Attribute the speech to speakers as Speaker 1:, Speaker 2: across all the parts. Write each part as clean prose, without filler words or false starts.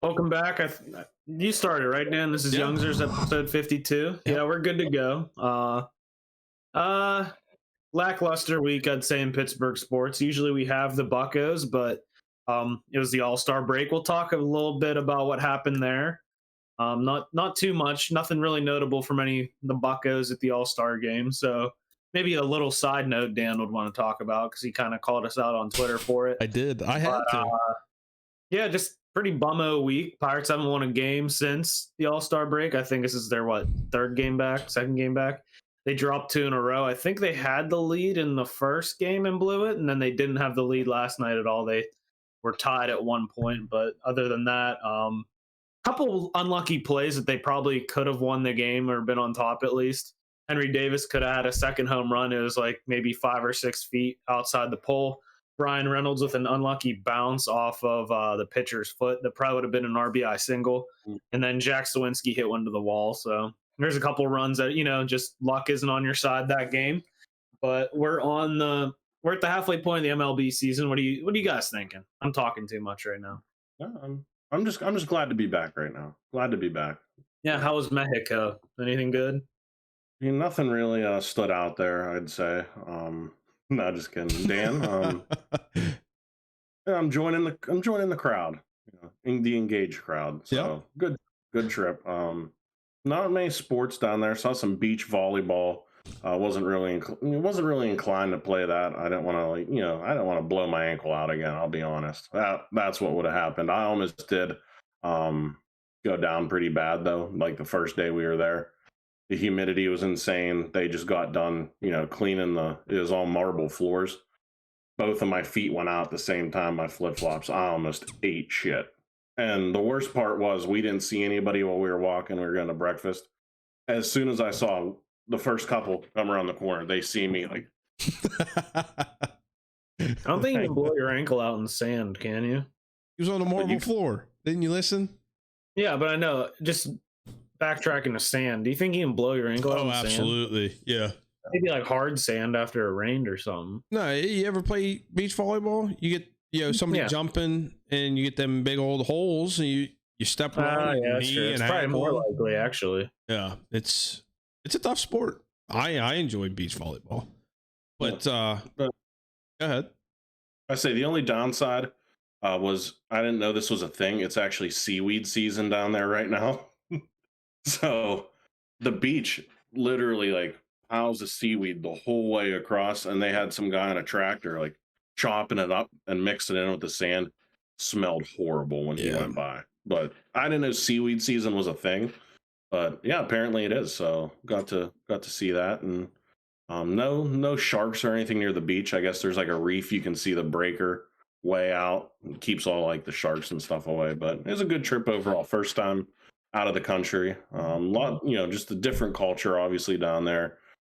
Speaker 1: Welcome back. You started right, Dan. This is
Speaker 2: Yeah.
Speaker 1: Youngzers episode 52. Yeah, we're good to go. Uh, lackluster week, I'd say, in Pittsburgh sports. Usually we have the Buccos, but it was the All-Star break. We'll talk a little bit about what happened there. Not too much. Nothing really notable from the Buccos at the All-Star game. So maybe a little side note Dan would want to talk about because he kind of called us out on Twitter for it.
Speaker 2: I did. I had to.
Speaker 1: Yeah, just pretty bummo week. Pirates haven't won a game since the All-Star break. I think this is their second game back. They dropped two in a row. I think they had the lead in the first game and blew it, and then they didn't have the lead last night at all. They were tied at one point, but other than that, couple unlucky plays that they probably could have won the game or been on top at least. Henry Davis could have had a second home run. It was like maybe 5 or 6 feet outside the pole. Brian Reynolds with an unlucky bounce off of the pitcher's foot that probably would have been an RBI single. And then Jack Sawinski hit one to the wall. So there's a couple runs that, just luck isn't on your side that game. But we're at the halfway point of the MLB season. What are you guys thinking? I'm talking too much right now.
Speaker 3: Yeah, I'm just glad to be back right now. Glad to be back.
Speaker 1: Yeah, how was Mexico? Anything good?
Speaker 3: I mean, nothing really stood out there, I'd say. No, just kidding. Dan, yeah, I'm joining the crowd, in the engaged crowd. So good trip. Not many sports down there. Saw some beach volleyball. Wasn't really inclined to play that. I didn't want to I didn't want to blow my ankle out again. I'll be honest. That's what would have happened. I almost did go down pretty bad though. Like the first day we were there. The humidity was insane. They just got done, cleaning it was all marble floors. Both of my feet went out at the same time, my flip-flops. I almost ate shit. And the worst part was we didn't see anybody while we were walking. We were going to breakfast. As soon as I saw the first couple come around the corner, they see me like...
Speaker 1: I don't think you can blow your ankle out in the sand, can you?
Speaker 2: He was on a marble floor. Didn't you listen?
Speaker 1: Yeah, but I know. Just... backtracking to sand. Do you think you can blow your ankle out?
Speaker 2: Oh, absolutely.
Speaker 1: Sand?
Speaker 2: Yeah.
Speaker 1: Maybe like hard sand after it rained or something.
Speaker 2: No, you ever play beach volleyball? You get somebody jumping and you get them big old holes and you step around.
Speaker 1: Yeah, that's true. It's probably more likely actually.
Speaker 2: Yeah, it's a tough sport. I enjoy beach volleyball, but go ahead.
Speaker 3: I say the only downside was I didn't know this was a thing. It's actually seaweed season down there right now. So the beach literally like piles of seaweed the whole way across, and they had some guy on a tractor like chopping it up and mixing it in with the sand. Smelled horrible when he went by. But I didn't know seaweed season was a thing. But yeah, apparently it is. So got to see that, and no sharks or anything near the beach. I guess there's like a reef you can see the breaker way out. It keeps all like the sharks and stuff away. But it was a good trip overall. First time out of the country. Just a different culture obviously down there.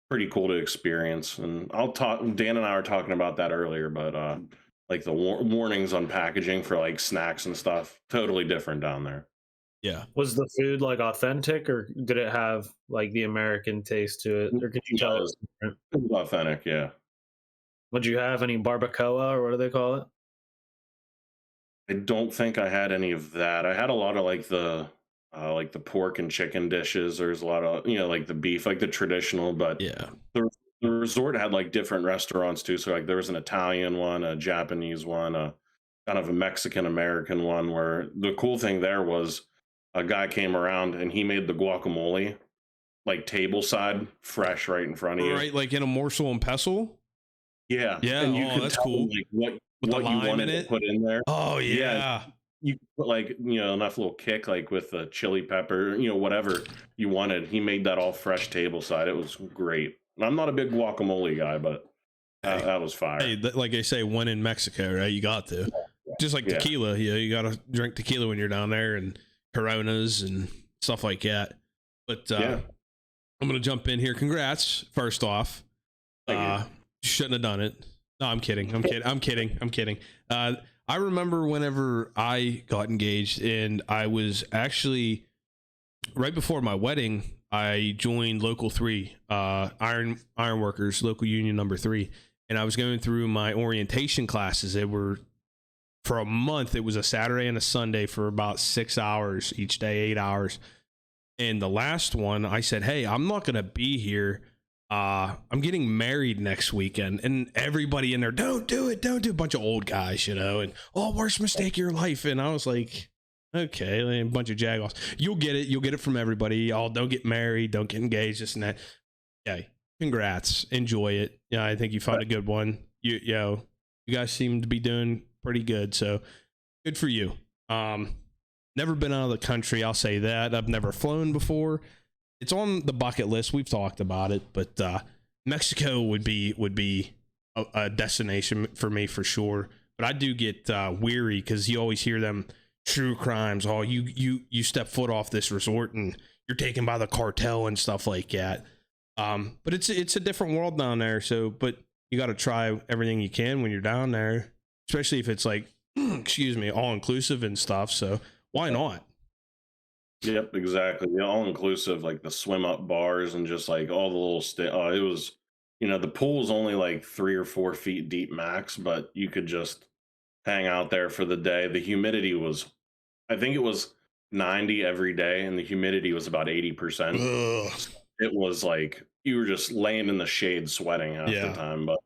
Speaker 3: Pretty cool to experience. And Dan and I were talking about that earlier, but like the warnings on packaging for like snacks and stuff, totally different down there.
Speaker 2: Yeah.
Speaker 1: Was the food like authentic, or did it have like the American taste to it, or could you tell it was different?
Speaker 3: It was authentic, yeah.
Speaker 1: Would you have any barbacoa, or what do they call it?
Speaker 3: I don't think I had any of that. I had a lot of like the pork and chicken dishes. There's a lot of, like the beef, like the traditional, but the resort had like different restaurants too. So like there was an Italian one, a Japanese one, a kind of a Mexican American one, where the cool thing there was a guy came around and he made the guacamole like table side fresh right in front of you.
Speaker 2: Right. Like in a morsel and pestle.
Speaker 3: Yeah.
Speaker 2: Yeah.
Speaker 3: And you could
Speaker 2: that's
Speaker 3: tell
Speaker 2: cool.
Speaker 3: Like what you wanted to put in there.
Speaker 2: Oh yeah.
Speaker 3: You put like, enough little kick, like with the chili pepper, whatever you wanted. He made that all fresh table side. It was great. I'm not a big guacamole guy, but that was fire.
Speaker 2: Hey, like I say, when in Mexico, right? You got to. Just like tequila, you got to drink tequila when you're down there, and Coronas and stuff like that. But I'm going to jump in here. Congrats, first off. Shouldn't have done it. No, I'm kidding. I'm kidding. I remember whenever I got engaged, and I was actually right before my wedding, I joined Local 3, Iron Workers, local union number 3, and I was going through my orientation classes. They were for a month, it was a Saturday and a Sunday for about 6 hours each day, 8 hours. And the last one, I said, hey, I'm not going to be here. I'm getting married next weekend. And everybody in there, don't do it. A bunch of old guys, and worst mistake of your life. And I was like, okay, a bunch of jagoffs. You'll get it from everybody. Y'all don't get married, don't get engaged, this and that. Yeah, congrats. Enjoy it. Yeah, I think you found a good one. You guys seem to be doing pretty good, so good for you. Never been out of the country, I'll say that. I've never flown before. It's on the bucket list. We've talked about it, but Mexico would be a destination for me for sure. But I do get weary because you always hear them true crimes. Oh, you step foot off this resort and you're taken by the cartel and stuff like that. But it's a different world down there. So, but you got to try everything you can when you're down there, especially if it's like, all inclusive and stuff. So why not?
Speaker 3: Yep, exactly. The all inclusive, like the swim up bars and just like all the little it was, the pool was only like 3 or 4 feet deep max, but you could just hang out there for the day. The humidity was, I think it was 90 every day, and the humidity was about 80%.
Speaker 2: Ugh.
Speaker 3: It was like you were just laying in the shade sweating half the time. But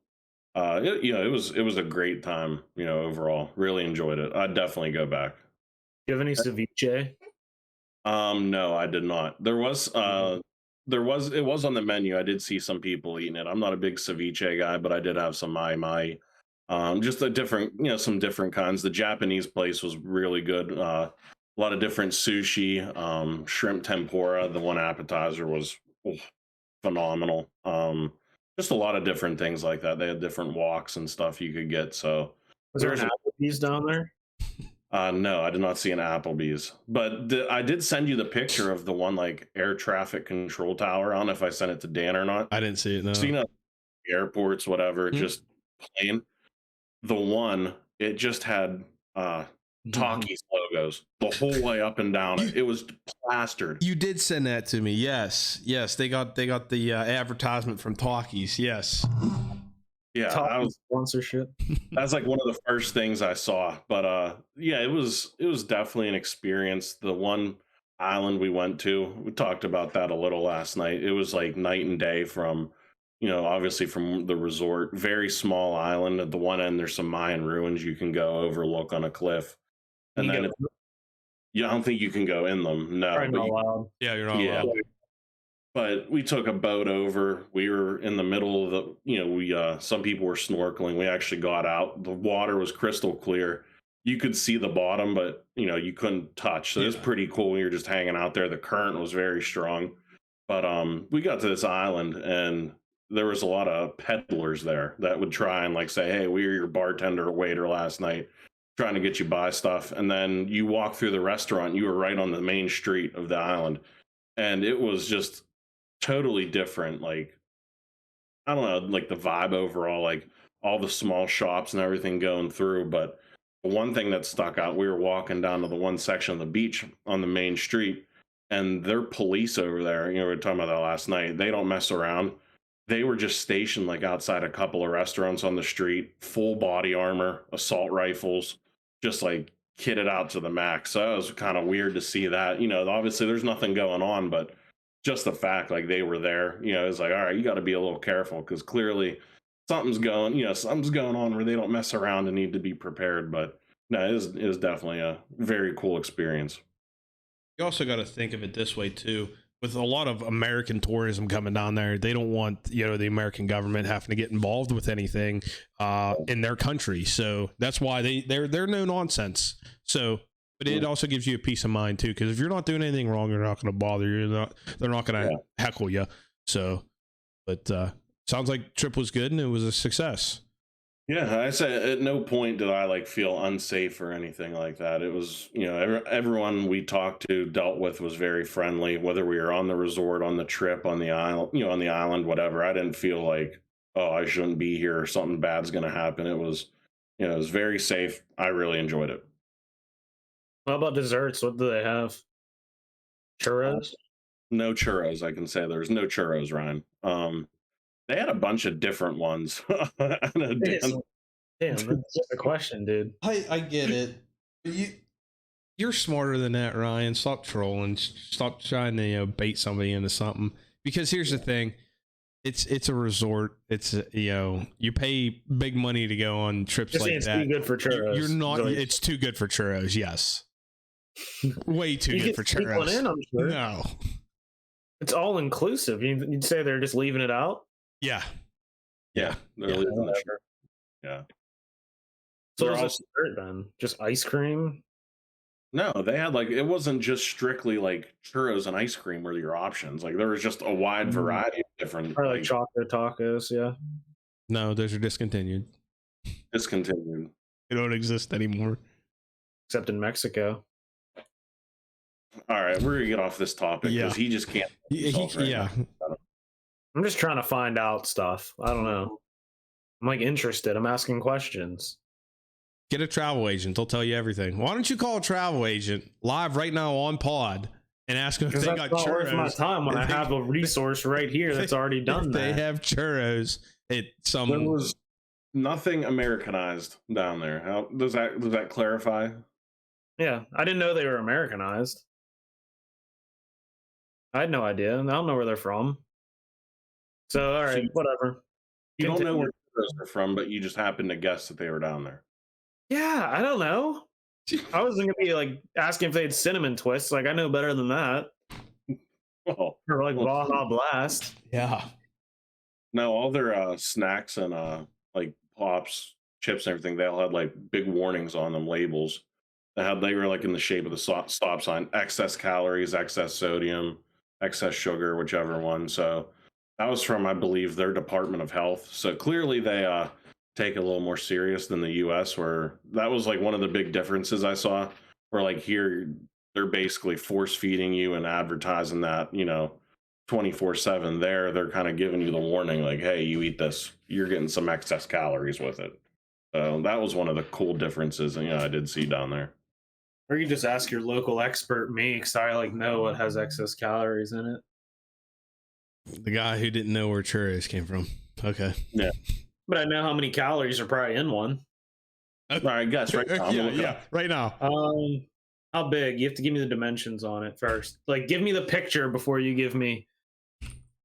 Speaker 3: it was a great time, overall. Really enjoyed it. I'd definitely go back.
Speaker 1: Do you have any ceviche?
Speaker 3: No, I did not. It was on the menu. I did see some people eating it. I'm not a big ceviche guy, but I did have some mai. Just a different, some different kinds. The Japanese place was really good. A lot of different sushi, shrimp tempura. The one appetizer was phenomenal. Just a lot of different things like that. They had different walks and stuff you could get. So
Speaker 1: was there an Applebee's down there?
Speaker 3: No, I did not see an Applebee's, but I did send you the picture of the one like air traffic control tower. I don't know if I sent it to Dan or not.
Speaker 2: I didn't see it. No.
Speaker 3: So, airports, whatever, just plain. The one, it just had Takis logos the whole way up and down. It was plastered.
Speaker 2: You did send that to me. Yes. They got the advertisement from Takis. Yes.
Speaker 3: Yeah, that was
Speaker 1: sponsorship.
Speaker 3: That's like one of the first things I saw. But it was definitely an experience. The one island we went to, we talked about that a little last night. It was like night and day from, obviously from the resort. Very small island. At the one end, there's some Mayan ruins you can go overlook on a cliff. And then I don't think you can go in them. No,
Speaker 1: you're not allowed.
Speaker 2: Yeah, you're not allowed.
Speaker 3: But we took a boat over. We were in the middle of the, some people were snorkeling. We actually got out. The water was crystal clear. You could see the bottom, but, you couldn't touch. So it was pretty cool. We were just hanging out there. The current was very strong. But we got to this island, and there was a lot of peddlers there that would try and like say, hey, we were your bartender or waiter last night, trying to get you buy stuff. And then you walk through the restaurant, you were right on the main street of the island. And it was just totally different. Like, I don't know, like the vibe overall, like all the small shops and everything going through. But the one thing that stuck out, we were walking down to the one section of the beach on the main street, and their police over there, we were talking about that last night, they don't mess around. They were just stationed like outside a couple of restaurants on the street, full body armor, assault rifles, just like kitted out to the max. So it was kind of weird to see that. Obviously there's nothing going on, but just the fact like they were there, it's like, all right, you got to be a little careful because clearly something's going on where they don't mess around and need to be prepared. But no, it is definitely a very cool experience.
Speaker 2: You also got to think of it this way too. With a lot of American tourism coming down there, they don't want, the American government having to get involved with anything in their country. So that's why they're no nonsense. So, but it also gives you a peace of mind too, because if you're not doing anything wrong, they're not going to bother you. They're not going to heckle you. So, but sounds like trip was good and it was a success.
Speaker 3: Yeah, I said at no point did I like feel unsafe or anything like that. It was, everyone we talked to, dealt with was very friendly, whether we were on the resort, on the trip, on the island, whatever. I didn't feel like, oh, I shouldn't be here or something bad's going to happen. It was, it was very safe. I really enjoyed it.
Speaker 1: How about desserts? What do they have? Churros?
Speaker 3: No churros. I can say there's no churros, Ryan. They had a bunch of different ones.
Speaker 1: Damn, that's just a question, dude.
Speaker 2: I get it. You're smarter than that, Ryan. Stop trolling. Stop trying to bait somebody into something. Because here's the thing. It's a resort. It's you pay big money to go on trips like that.
Speaker 1: It's too good for churros.
Speaker 2: You're not. It's too good for churros. Yes, way too good for churros.
Speaker 1: In, I'm sure.
Speaker 2: No,
Speaker 1: it's all inclusive. You'd say they're just leaving it out.
Speaker 2: Yeah.
Speaker 3: They're leaving it out. Yeah.
Speaker 1: So what was dessert then? Just ice cream?
Speaker 3: No, they had it wasn't just strictly like churros and ice cream were your options. Like there was just a wide variety of different.
Speaker 1: Or like chocolate tacos, yeah.
Speaker 2: No, those are discontinued.
Speaker 3: Discontinued.
Speaker 2: They don't exist anymore.
Speaker 1: Except in Mexico.
Speaker 3: All right, we're gonna get off this topic because he just can't.
Speaker 1: I'm just trying to find out stuff. I don't know. I'm interested. I'm asking questions.
Speaker 2: Get a travel agent. They'll tell you everything. Why don't you call a travel agent live right now on pod and ask them if they got churros? Worth
Speaker 1: my time when I have a resource right here that's already done that.
Speaker 2: They have churros at some.
Speaker 3: There was nothing Americanized down there. How does that clarify?
Speaker 1: Yeah, I didn't know they were Americanized. I had no idea. I don't know where they're from. So all right, whatever.
Speaker 3: You don't know where churros are from, but you just happen to guess that they were down there.
Speaker 1: Yeah, I don't know. I wasn't gonna be asking if they had cinnamon twists. I know better than that. Or Baja Blast.
Speaker 2: Yeah.
Speaker 3: No, all their snacks and pops, chips, and everything. They all had big warnings on them, labels. They were in the shape of the stop sign: excess calories, excess sodium, excess sugar, whichever one. So that was from, I believe, their Department of Health. So clearly they take it a little more serious than the U.S., where that was one of the big differences I saw, where here they're basically force feeding you and advertising that 24/7. They're kind of giving you the warning hey, you eat this, you're getting some excess calories with it. So that was one of the cool differences I did see down there.
Speaker 1: Or you just ask your local expert, me, because I know what has excess calories in it.
Speaker 2: The guy who didn't know where churros came from. Okay.
Speaker 3: Yeah.
Speaker 1: But I know how many calories are probably in one.
Speaker 3: All right, guess right now.
Speaker 2: Right now.
Speaker 1: How big? You have to give me the dimensions on it first. Give me the picture before you give me.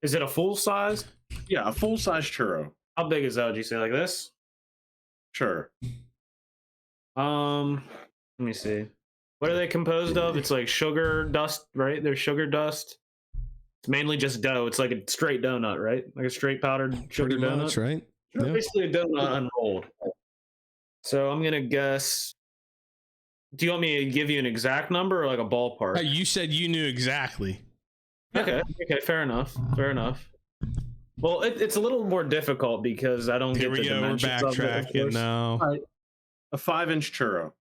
Speaker 1: Is it a full size?
Speaker 3: Yeah, a full size churro.
Speaker 1: How big is that? Would you say this?
Speaker 3: Sure.
Speaker 1: Let me see. What are they composed of? It's sugar dust, right? There's sugar dust. It's mainly just dough. It's a straight donut, right? A straight powdered sugar donut.
Speaker 2: That's right.
Speaker 1: Yeah. Basically a donut unrolled. So I'm gonna guess. Do you want me to give you an exact number or a ballpark?
Speaker 2: You said you knew exactly.
Speaker 1: Okay. Fair enough. Well, it's a little more difficult because I don't get the dimensions.
Speaker 2: We're backtracking now.
Speaker 3: Right. A 5-inch churro.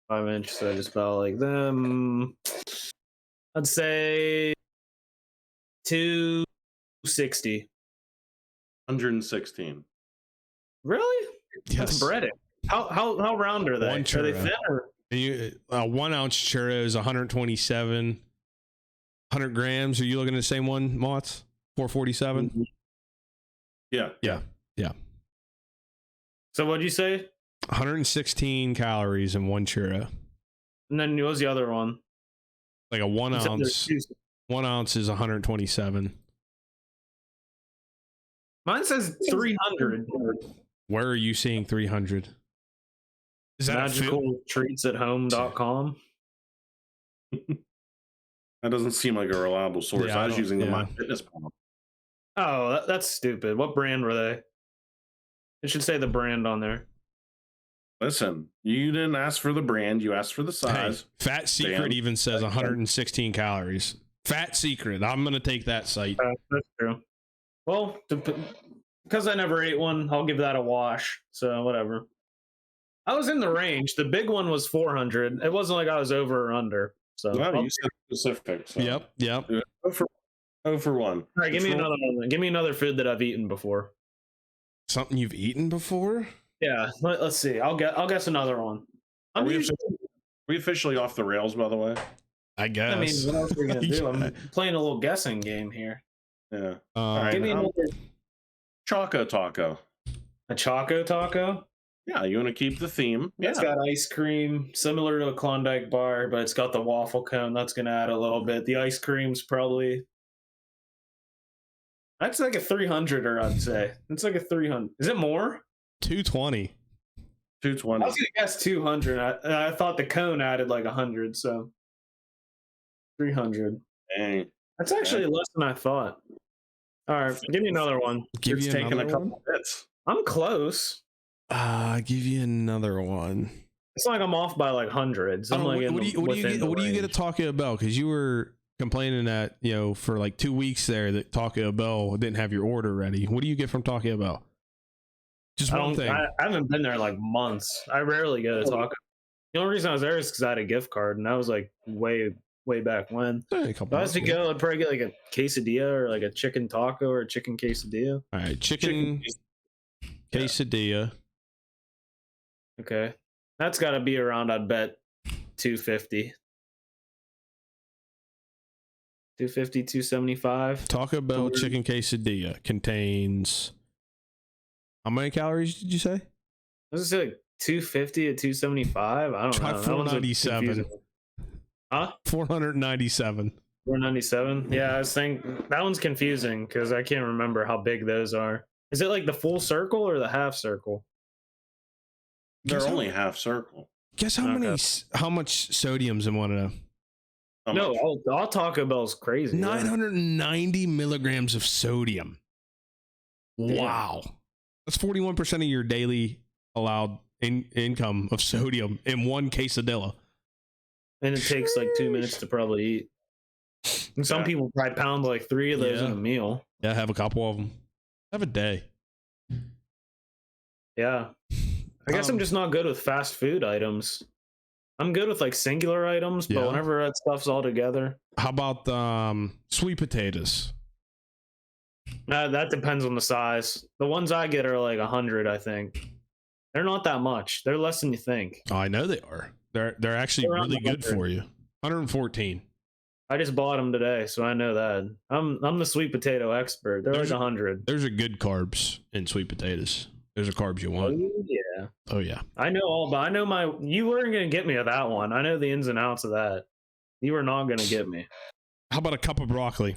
Speaker 1: 5-inch, so just about them. I'd say 260.
Speaker 3: 116.
Speaker 1: Really?
Speaker 2: Yes.
Speaker 1: That's breaded. How round are they?
Speaker 2: One churro.
Speaker 1: Are they thin or?
Speaker 2: 1 ounce churro is 127. 100 grams. Are you looking at the same one, Mott's? 447?
Speaker 3: Yeah.
Speaker 1: So what'd you say?
Speaker 2: 116 calories in one churro.
Speaker 1: And then what was the other one?
Speaker 2: A 1 ounce. 1 ounce is 127.
Speaker 1: Mine says 300.
Speaker 2: Where are you seeing 300? Is that
Speaker 1: magicaltreatsathome.com?
Speaker 3: That doesn't seem like a reliable source.
Speaker 2: Yeah,
Speaker 3: I was using the MyFitnessPal.
Speaker 1: Oh, that's stupid. What brand were they? It should say the brand on there.
Speaker 3: Listen, you didn't ask for the brand. You asked for the size.
Speaker 2: Hey, Fat Secret even says 116 calories. Fat Secret. I'm going to take that site.
Speaker 1: That's true. Well, because I never ate one, I'll give that a wash. So whatever. I was in the range. The big one was 400. It wasn't like I was over or under. So
Speaker 3: you said specific. So.
Speaker 2: Yep.
Speaker 3: 0 for 1.
Speaker 1: All right, give me another one. Give me another food that I've eaten before.
Speaker 2: Something you've eaten before?
Speaker 1: Yeah. Let's see. I'll guess another one.
Speaker 3: Are we officially off the rails, by the way?
Speaker 2: I guess.
Speaker 1: I mean, what else are we gonna do? I'm playing a little guessing game here.
Speaker 3: Yeah.
Speaker 1: All right, give me another
Speaker 3: Choco Taco.
Speaker 1: A Choco Taco?
Speaker 3: Yeah, you want to keep the theme. Yeah.
Speaker 1: It's got ice cream, similar to a Klondike bar, but it's got the waffle cone. That's going to add a little bit. The ice cream's probably... That's like a 300-er, I'd say. It's like a 300. Is it more?
Speaker 2: 220.
Speaker 3: 220.
Speaker 1: I was going to guess 200. I thought the cone added like 100, so 300.
Speaker 3: Dang.
Speaker 1: That's actually less than I thought. All right, give me another one.
Speaker 2: Give you
Speaker 3: taking a
Speaker 2: another
Speaker 3: couple
Speaker 2: one?
Speaker 3: bits.
Speaker 1: I'm close.
Speaker 2: Give you another one.
Speaker 1: It's like I'm off by like hundreds. I'm like
Speaker 2: what do you get at Taco Bell? Because you were complaining that, you know, for like 2 weeks there that Taco Bell didn't have your order ready. What do you get from Taco Bell? Just one thing.
Speaker 1: I haven't been there in like months. I rarely go to Taco. The only reason I was there is because I had a gift card, and that was like way back when. If I was to go, I'd probably get like a quesadilla or like a chicken taco or a chicken quesadilla.
Speaker 2: All right, chicken quesadilla.
Speaker 1: Okay, that's got to be around, I'd bet, 250. 250, 275.
Speaker 2: Taco Bell chicken quesadilla contains how many calories did you say?
Speaker 1: Was it like 250 to 275? I don't
Speaker 2: Try
Speaker 1: know.
Speaker 2: 497.
Speaker 1: Huh?
Speaker 2: 497.
Speaker 1: 497? Yeah, I was thinking that one's confusing because I can't remember how big those are. Is it like the full circle or the half circle?
Speaker 3: They're only half circle.
Speaker 2: Guess how much sodium's in one of them?
Speaker 1: No, all Taco Bell's crazy.
Speaker 2: 990 milligrams of sodium. Wow. That's 41% of your daily allowed income of sodium in one quesadilla.
Speaker 1: And it takes like 2 minutes to probably eat. And some people probably pound like 3 of those in a meal.
Speaker 2: Yeah, have a couple of them. Have a day.
Speaker 1: Yeah. I guess I'm just not good with fast food items. I'm good with like singular items, but whenever that stuff's all together.
Speaker 2: How about sweet potatoes?
Speaker 1: That depends on the size. The ones I get are like 100, I think. They're not that much. They're less than you think.
Speaker 2: Oh, I know they are. They're actually really good for you. 114.
Speaker 1: I just bought them today, so I know that. I'm the sweet potato expert. They're like 100.
Speaker 2: There's a good carbs in sweet potatoes. There's a carbs you want.
Speaker 1: Oh, yeah.
Speaker 2: Oh, yeah.
Speaker 1: I know all, but I know you weren't going to get me at that one. I know the ins and outs of that. You were not going to get me.
Speaker 2: How about a cup of broccoli?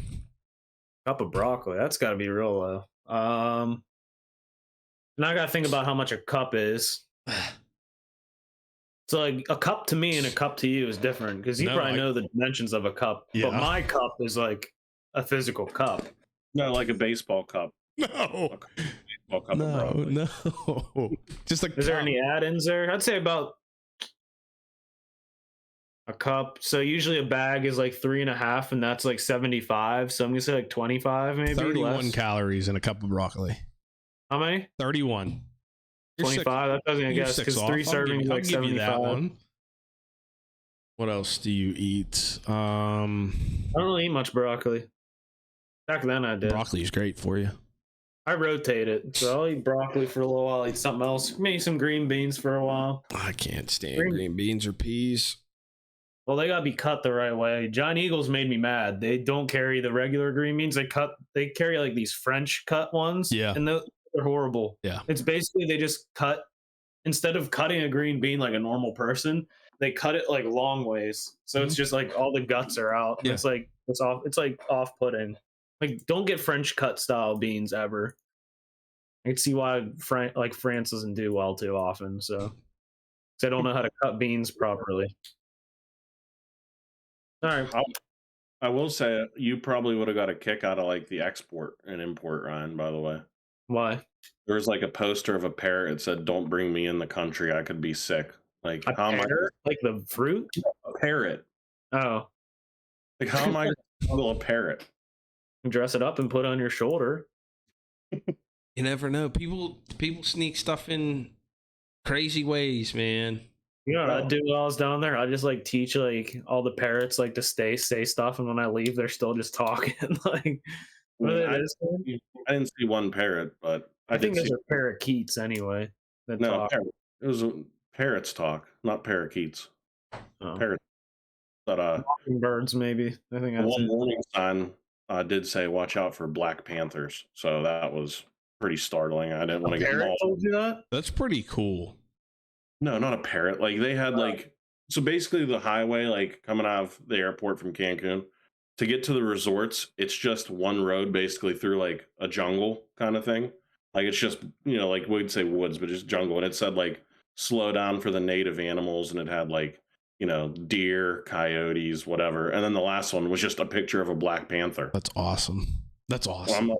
Speaker 1: Cup of broccoli. That's got to be real low. Now I got to think about how much a cup is. So like a cup to me and a cup to you is different because you probably know the dimensions of a cup. Yeah. But my cup is like a physical cup.
Speaker 3: No, like a baseball cup.
Speaker 2: No. No. Just like,
Speaker 1: is there any add-ins there? I'd say about a cup. So usually a bag is like 3.5, and that's like 75. So I'm gonna say like 25, maybe.
Speaker 2: 31
Speaker 1: less.
Speaker 2: Calories in a cup of broccoli.
Speaker 1: How many?
Speaker 2: 31.
Speaker 1: 25. That doesn't guess because 3 servings like 75.
Speaker 2: What else do you eat?
Speaker 1: I don't really eat much broccoli. Back then I did.
Speaker 2: Broccoli is great for you.
Speaker 1: I rotate it, so I'll eat broccoli for a little while, eat something else, maybe some green beans for a while.
Speaker 2: I can't stand green beans or peas.
Speaker 1: Well, they gotta be cut the right way. Giant Eagles made me mad. They don't carry the regular green beans. They carry like these French cut ones.
Speaker 2: Yeah,
Speaker 1: and they're horrible.
Speaker 2: Yeah,
Speaker 1: it's basically they just cut, instead of cutting a green bean like a normal person, they cut it like long ways. So it's just like all the guts are out. Yeah. It's like off-putting. Like, don't get French cut style beans ever. I can see why France doesn't do well too often. So they don't know how to cut beans properly. All right.
Speaker 3: I will say you probably would have got a kick out of like the export and import, Ryan, by the way.
Speaker 1: Why?
Speaker 3: There was like a poster of a parrot. It said, "Don't bring me in the country. I could be sick." Like,
Speaker 1: how am I? Like the fruit?
Speaker 3: A parrot.
Speaker 1: Oh.
Speaker 3: Like, how am I going to smuggle a parrot?
Speaker 1: Dress it up and put it on your shoulder.
Speaker 2: You never know. People sneak stuff in crazy ways, man.
Speaker 1: You know what I'd do while I was down there? I just like teach like all the parrots like to say stuff, and when I leave, they're still just talking. Like,
Speaker 3: I didn't see one parrot, but
Speaker 1: I think those are parakeets anyway.
Speaker 3: No, it was parrots talk, not parakeets.
Speaker 1: Oh.
Speaker 3: Parrots, but
Speaker 1: birds maybe. I think that's
Speaker 3: one warning sign did say "Watch out for black panthers," so that was pretty startling. I didn't want to get involved.
Speaker 1: Told you that?
Speaker 2: That's pretty cool.
Speaker 3: No, not a parrot. Like they had like, so basically the highway, like coming out of the airport from Cancun to get to the resorts, it's just one road basically through like a jungle kind of thing. Like it's just, like we'd say woods, but just jungle. And it said like slow down for the native animals. And it had like, deer, coyotes, whatever. And then the last one was just a picture of a Black Panther.
Speaker 2: That's awesome. That's awesome.
Speaker 3: I'm like,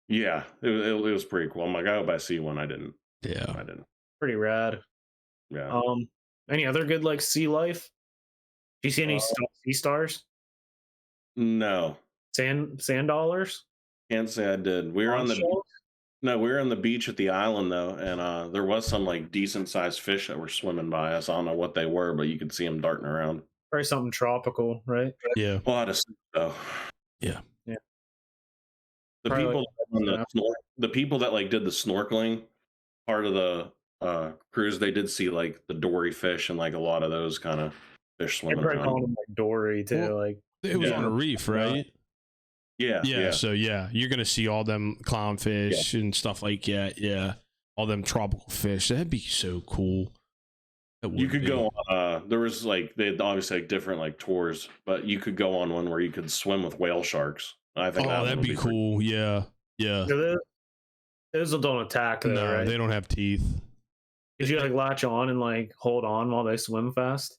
Speaker 3: yeah, it was pretty cool. I'm like, I hope I see one. I didn't.
Speaker 2: Yeah.
Speaker 3: I didn't.
Speaker 1: Pretty rad.
Speaker 3: Yeah.
Speaker 1: Any other good like sea life? Do you see any sea stars?
Speaker 3: No.
Speaker 1: Sand dollars?
Speaker 3: Can't say I did. We were on the beach at the island though, and there was some like decent sized fish that were swimming by us. I don't know what they were, but you could see them darting around.
Speaker 1: Probably something tropical, right?
Speaker 2: Yeah.
Speaker 3: A lot of stuff though.
Speaker 2: Yeah.
Speaker 1: Yeah.
Speaker 3: The people that like did the snorkeling part of the cruise, they did see like the dory fish and like a lot of those kind of fish swimming around.
Speaker 1: Called them like dory too.
Speaker 2: Well,
Speaker 1: like
Speaker 2: it was on a reef, right?
Speaker 3: Yeah.
Speaker 2: So you're gonna see all them clownfish and stuff like that. Yeah, all them tropical fish. That'd be so cool.
Speaker 3: You could go on. There was like they had obviously like different like tours, but you could go on one where you could swim with whale sharks. I think
Speaker 2: that'd be cool. Yeah.
Speaker 1: Those don't attack though,
Speaker 2: no,
Speaker 1: right?
Speaker 2: They don't have teeth.
Speaker 1: Did you like latch on and like hold on while they swim fast?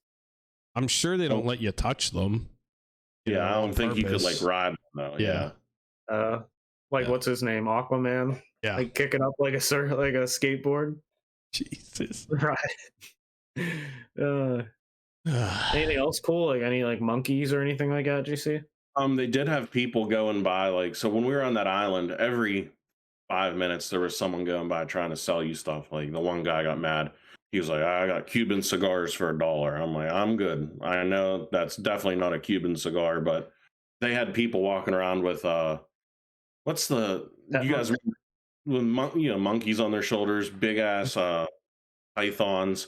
Speaker 2: I'm sure they don't let you touch them.
Speaker 3: Yeah, I don't think you could like ride them though. Yeah.
Speaker 1: What's his name? Aquaman.
Speaker 2: Yeah.
Speaker 1: Like kicking up like a skateboard.
Speaker 2: Jesus.
Speaker 1: Right. Anything else cool? Like any like monkeys or anything like that? Did you see?
Speaker 3: They did have people going by, like, so when we were on that island, every 5 minutes there was someone going by trying to sell you stuff. Like the one guy got mad. He was like, I got Cuban cigars for $1. I'm like, I'm good. I know that's definitely not a Cuban cigar, but they had people walking around with you guys remember with monkeys on their shoulders, big ass pythons,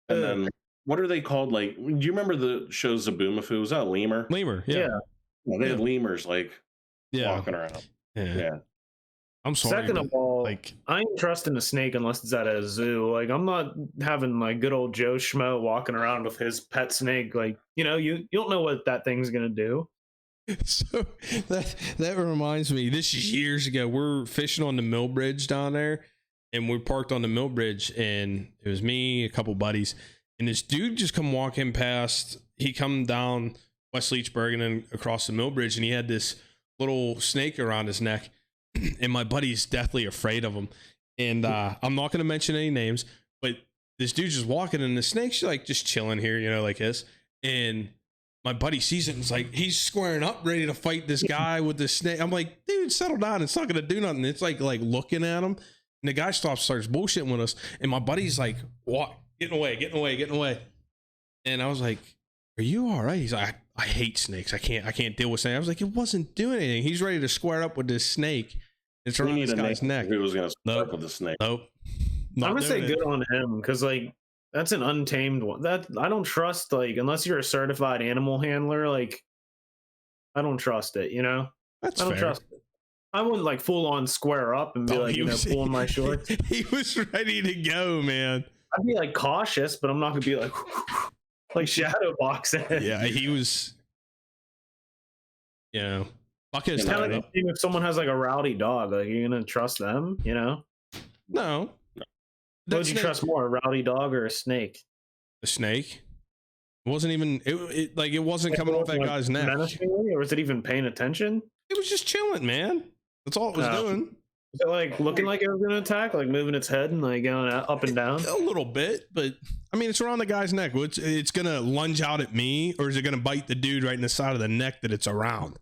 Speaker 3: and then what are they called? Like, do you remember the show Zaboomafoo? Was that a lemur?
Speaker 2: Lemur, yeah.
Speaker 3: They had lemurs like walking around. Yeah.
Speaker 2: I'm sorry.
Speaker 1: Second of all,
Speaker 2: like,
Speaker 1: I ain't trusting a snake unless it's at a zoo. Like, I'm not having my good old Joe Schmo walking around with his pet snake. Like, you don't know what that thing's gonna do.
Speaker 2: So that reminds me. This is years ago. We're fishing on the Mill Bridge down there, and we parked on the Mill Bridge, and it was me, a couple buddies, and this dude just come walking past. He come down West Leechburg and then across the Mill Bridge, and he had this little snake around his neck. And my buddy's deathly afraid of him. And I'm not going to mention any names, but this dude's just walking and the snake's like just chilling here, like this. And my buddy sees it and it's like, he's squaring up, ready to fight this guy with the snake. I'm like, dude, settle down. It's not going to do nothing. It's like looking at him. And the guy starts bullshitting with us. And my buddy's like, what? Getting away. And I was like, are you all right? He's like, I hate snakes. I can't deal with snakes. I was like, it wasn't doing anything. He's ready to square up with this snake. It's around this guy's neck.
Speaker 3: Who was going to square up with the snake?
Speaker 2: Nope.
Speaker 1: I'm gonna say good on him because like that's an untamed one. That I don't trust. Like unless you're a certified animal handler, like I don't trust it.
Speaker 2: That's
Speaker 1: I don't
Speaker 2: fair.
Speaker 1: trust it. I wouldn't like full on square up and be pulling my shorts.
Speaker 2: He was ready to go, man.
Speaker 1: I'd be like cautious, but I'm not gonna be like shadow boxing.
Speaker 2: Yeah, he was. Fuck his
Speaker 1: kind of like if someone has like a rowdy dog, like you're gonna trust them,
Speaker 2: No.
Speaker 1: What would you trust more, a rowdy dog or a snake?
Speaker 2: A snake. It wasn't even. It wasn't coming off that guy's neck.
Speaker 1: Or was it even paying attention?
Speaker 2: It was just chilling, man. That's all it was doing.
Speaker 1: Was it like looking like it was gonna attack, like moving its head and like going up and down?
Speaker 2: A little bit, but I mean, it's around the guy's neck. It's gonna lunge out at me, or is it gonna bite the dude right in the side of the neck that it's around?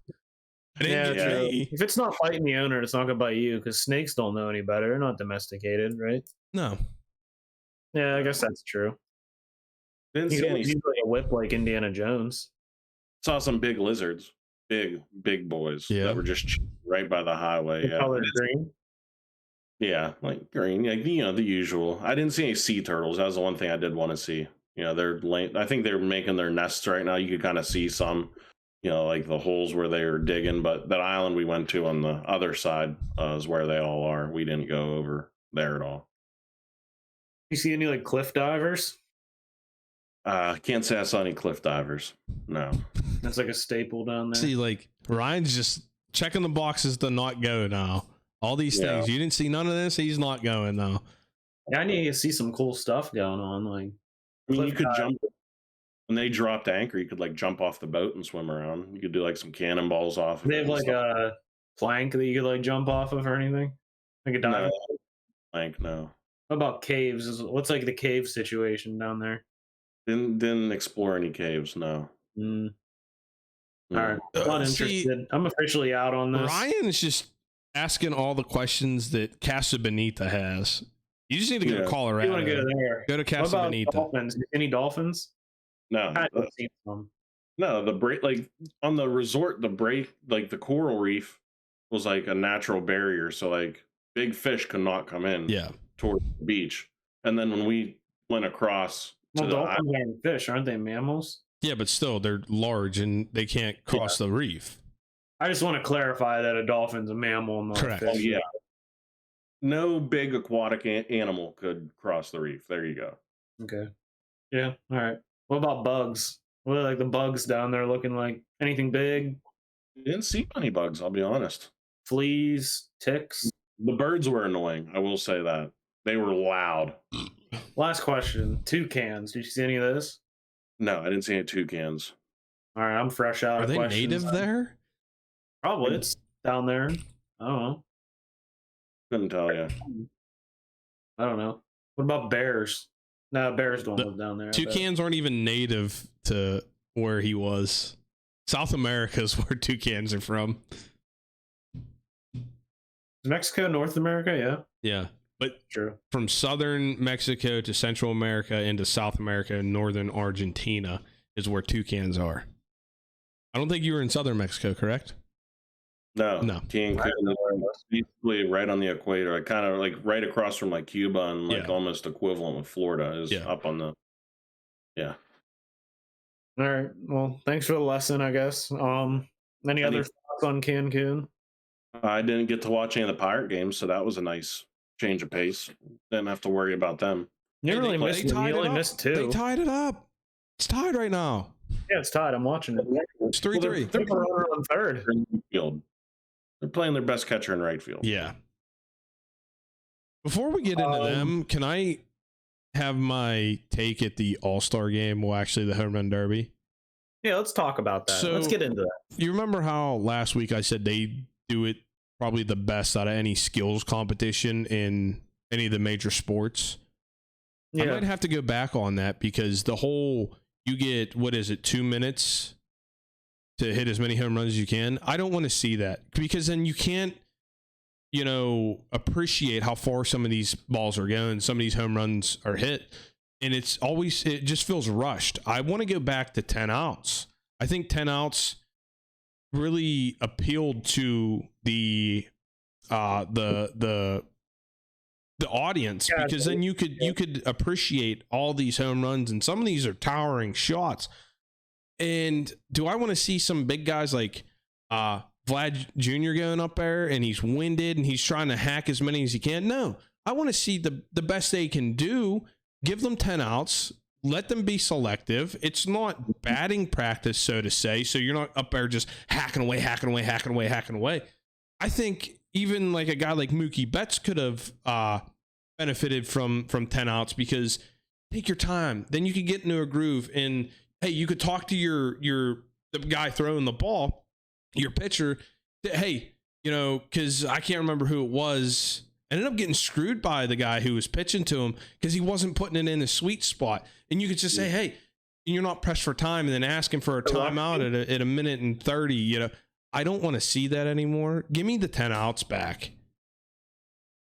Speaker 1: If it's not biting the owner, it's not gonna bite you because snakes don't know any better. They're not domesticated, right?
Speaker 2: No.
Speaker 1: Yeah, I guess that's true.
Speaker 3: Didn't see any.
Speaker 1: He's like a whip like Indiana Jones.
Speaker 3: Saw some big lizards, big boys that were just right by the highway.
Speaker 1: Color green.
Speaker 3: Yeah, like green, like the usual. I didn't see any sea turtles. That was the one thing I did want to see. I think they're making their nests right now. You could kind of see some, like the holes where they were digging. But that island we went to on the other side is where they all are. We didn't go over there at all.
Speaker 1: You see any like cliff divers?
Speaker 3: Can't say I saw any cliff divers. No.
Speaker 1: That's like a staple down there.
Speaker 2: See, like Ryan's just checking the boxes to not go now. All these things. You didn't see none of this. He's not going now.
Speaker 1: Yeah, I need to see some cool stuff going on. Like,
Speaker 3: I mean, you could jump when they dropped anchor. You could like jump off the boat and swim around. You could do like some cannonballs off.
Speaker 1: They have like a plank that you could like jump off of or anything. Like a dive.
Speaker 3: No, plank. No.
Speaker 1: What about caves? What's like the cave situation down there?
Speaker 3: Didn't explore any caves. No.
Speaker 1: Mm. All right, not interested. I'm officially out on this.
Speaker 2: Ryan is just asking all the questions that Casa Bonita has. You just need to go to Colorado.
Speaker 1: You want to go there?
Speaker 2: Go to Casa Bonita.
Speaker 1: Dolphins? Any dolphins?
Speaker 3: No.
Speaker 1: I haven't seen some.
Speaker 3: No, the break, like on the resort, the break, like the coral reef was like a natural barrier, so like big fish could not come in. Towards the beach. And then when we went across,
Speaker 1: dolphins aren't fish, aren't they mammals?
Speaker 2: Yeah, but still, they're large and they can't cross the reef.
Speaker 1: I just want to clarify that a dolphin's a mammal and not a fish.
Speaker 3: Oh, yeah. No big aquatic animal could cross the reef. There you go.
Speaker 1: Okay. Yeah. All right. What about bugs? What are like the bugs down there looking like? Anything big?
Speaker 3: Didn't see any bugs, I'll be honest.
Speaker 1: Fleas, ticks?
Speaker 3: The birds were annoying. I will say that. They were loud.
Speaker 1: Last question. Toucans. Did you see any of this?
Speaker 3: No, I didn't see any toucans.
Speaker 1: All right, I'm fresh out
Speaker 2: of questions. Are they native there?
Speaker 1: Probably. It's down there. I don't know.
Speaker 3: Couldn't tell you.
Speaker 1: I don't know. What about bears? No, bears don't live down there.
Speaker 2: Toucans aren't even native to where he was. South America is where toucans are from.
Speaker 1: Mexico, North America, yeah.
Speaker 2: Yeah. But
Speaker 1: true.
Speaker 2: From southern Mexico to Central America into South America and northern Argentina is where toucans are. I don't think you were in southern Mexico, correct?
Speaker 3: No. Cancun, basically right on the equator, like kind of like right across from like Cuba and like almost equivalent with Florida is up on the. Yeah.
Speaker 1: All right. Well, thanks for the lesson, I guess. Any other thoughts on Cancun?
Speaker 3: I didn't get to watch any of the Pirate games, so that was a nice change of pace. Didn't have to worry about them.
Speaker 1: You really missed. You only missed 2.
Speaker 2: They tied it up. It's tied right now.
Speaker 1: Yeah, it's tied. I'm watching it.
Speaker 2: It's 3-3.
Speaker 1: They're on third.
Speaker 3: Field. They're playing their best catcher in right field.
Speaker 2: Yeah. Before we get into them, can I have my take at the All-Star game? Well, actually, the Home Run Derby.
Speaker 1: Yeah, let's talk about that. Let's get into that.
Speaker 2: You remember how last week I said they do it probably the best out of any skills competition in any of the major sports? Yeah. I might have to go back on that because the whole, you get, 2 minutes to hit as many home runs as you can. I don't want to see that because then you can't, appreciate how far some of these balls are going. Some of these home runs are hit. And it just feels rushed. I want to go back to 10 outs. I think 10 outs really appealed to the audience because then you could appreciate all these home runs, and some of these are towering shots. And do I want to see some big guys like Vlad Jr. going up there and he's winded and he's trying to hack as many as he can? No, I want to see the best they can do. Give them 10 outs. Let them be selective. It's not batting practice, so to say. So you're not up there just hacking away. I think even like a guy like Mookie Betts could have benefited from 10 outs because take your time. Then you could get into a groove and, hey, you could talk to the guy throwing the ball, your pitcher, that, hey, because I can't remember who it was. Ended up getting screwed by the guy who was pitching to him because he wasn't putting it in the sweet spot. And you could just say, hey, you're not pressed for time, and then asking for a timeout at a minute and 30. I don't want to see that anymore. Give me the 10 outs back.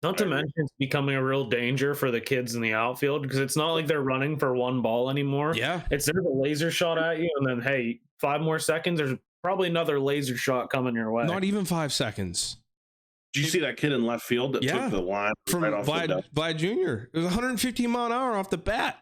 Speaker 1: Not to mention it's becoming a real danger for the kids in the outfield because it's not like they're running for one ball anymore.
Speaker 2: Yeah.
Speaker 1: It's there's a laser shot at you, and then, hey, 5 more seconds, there's probably another laser shot coming your way.
Speaker 2: Not even 5 seconds.
Speaker 3: Did you see that kid in left field that took the line
Speaker 2: from
Speaker 3: right off
Speaker 2: Vlad Jr.? It was 115 mile an hour off the bat.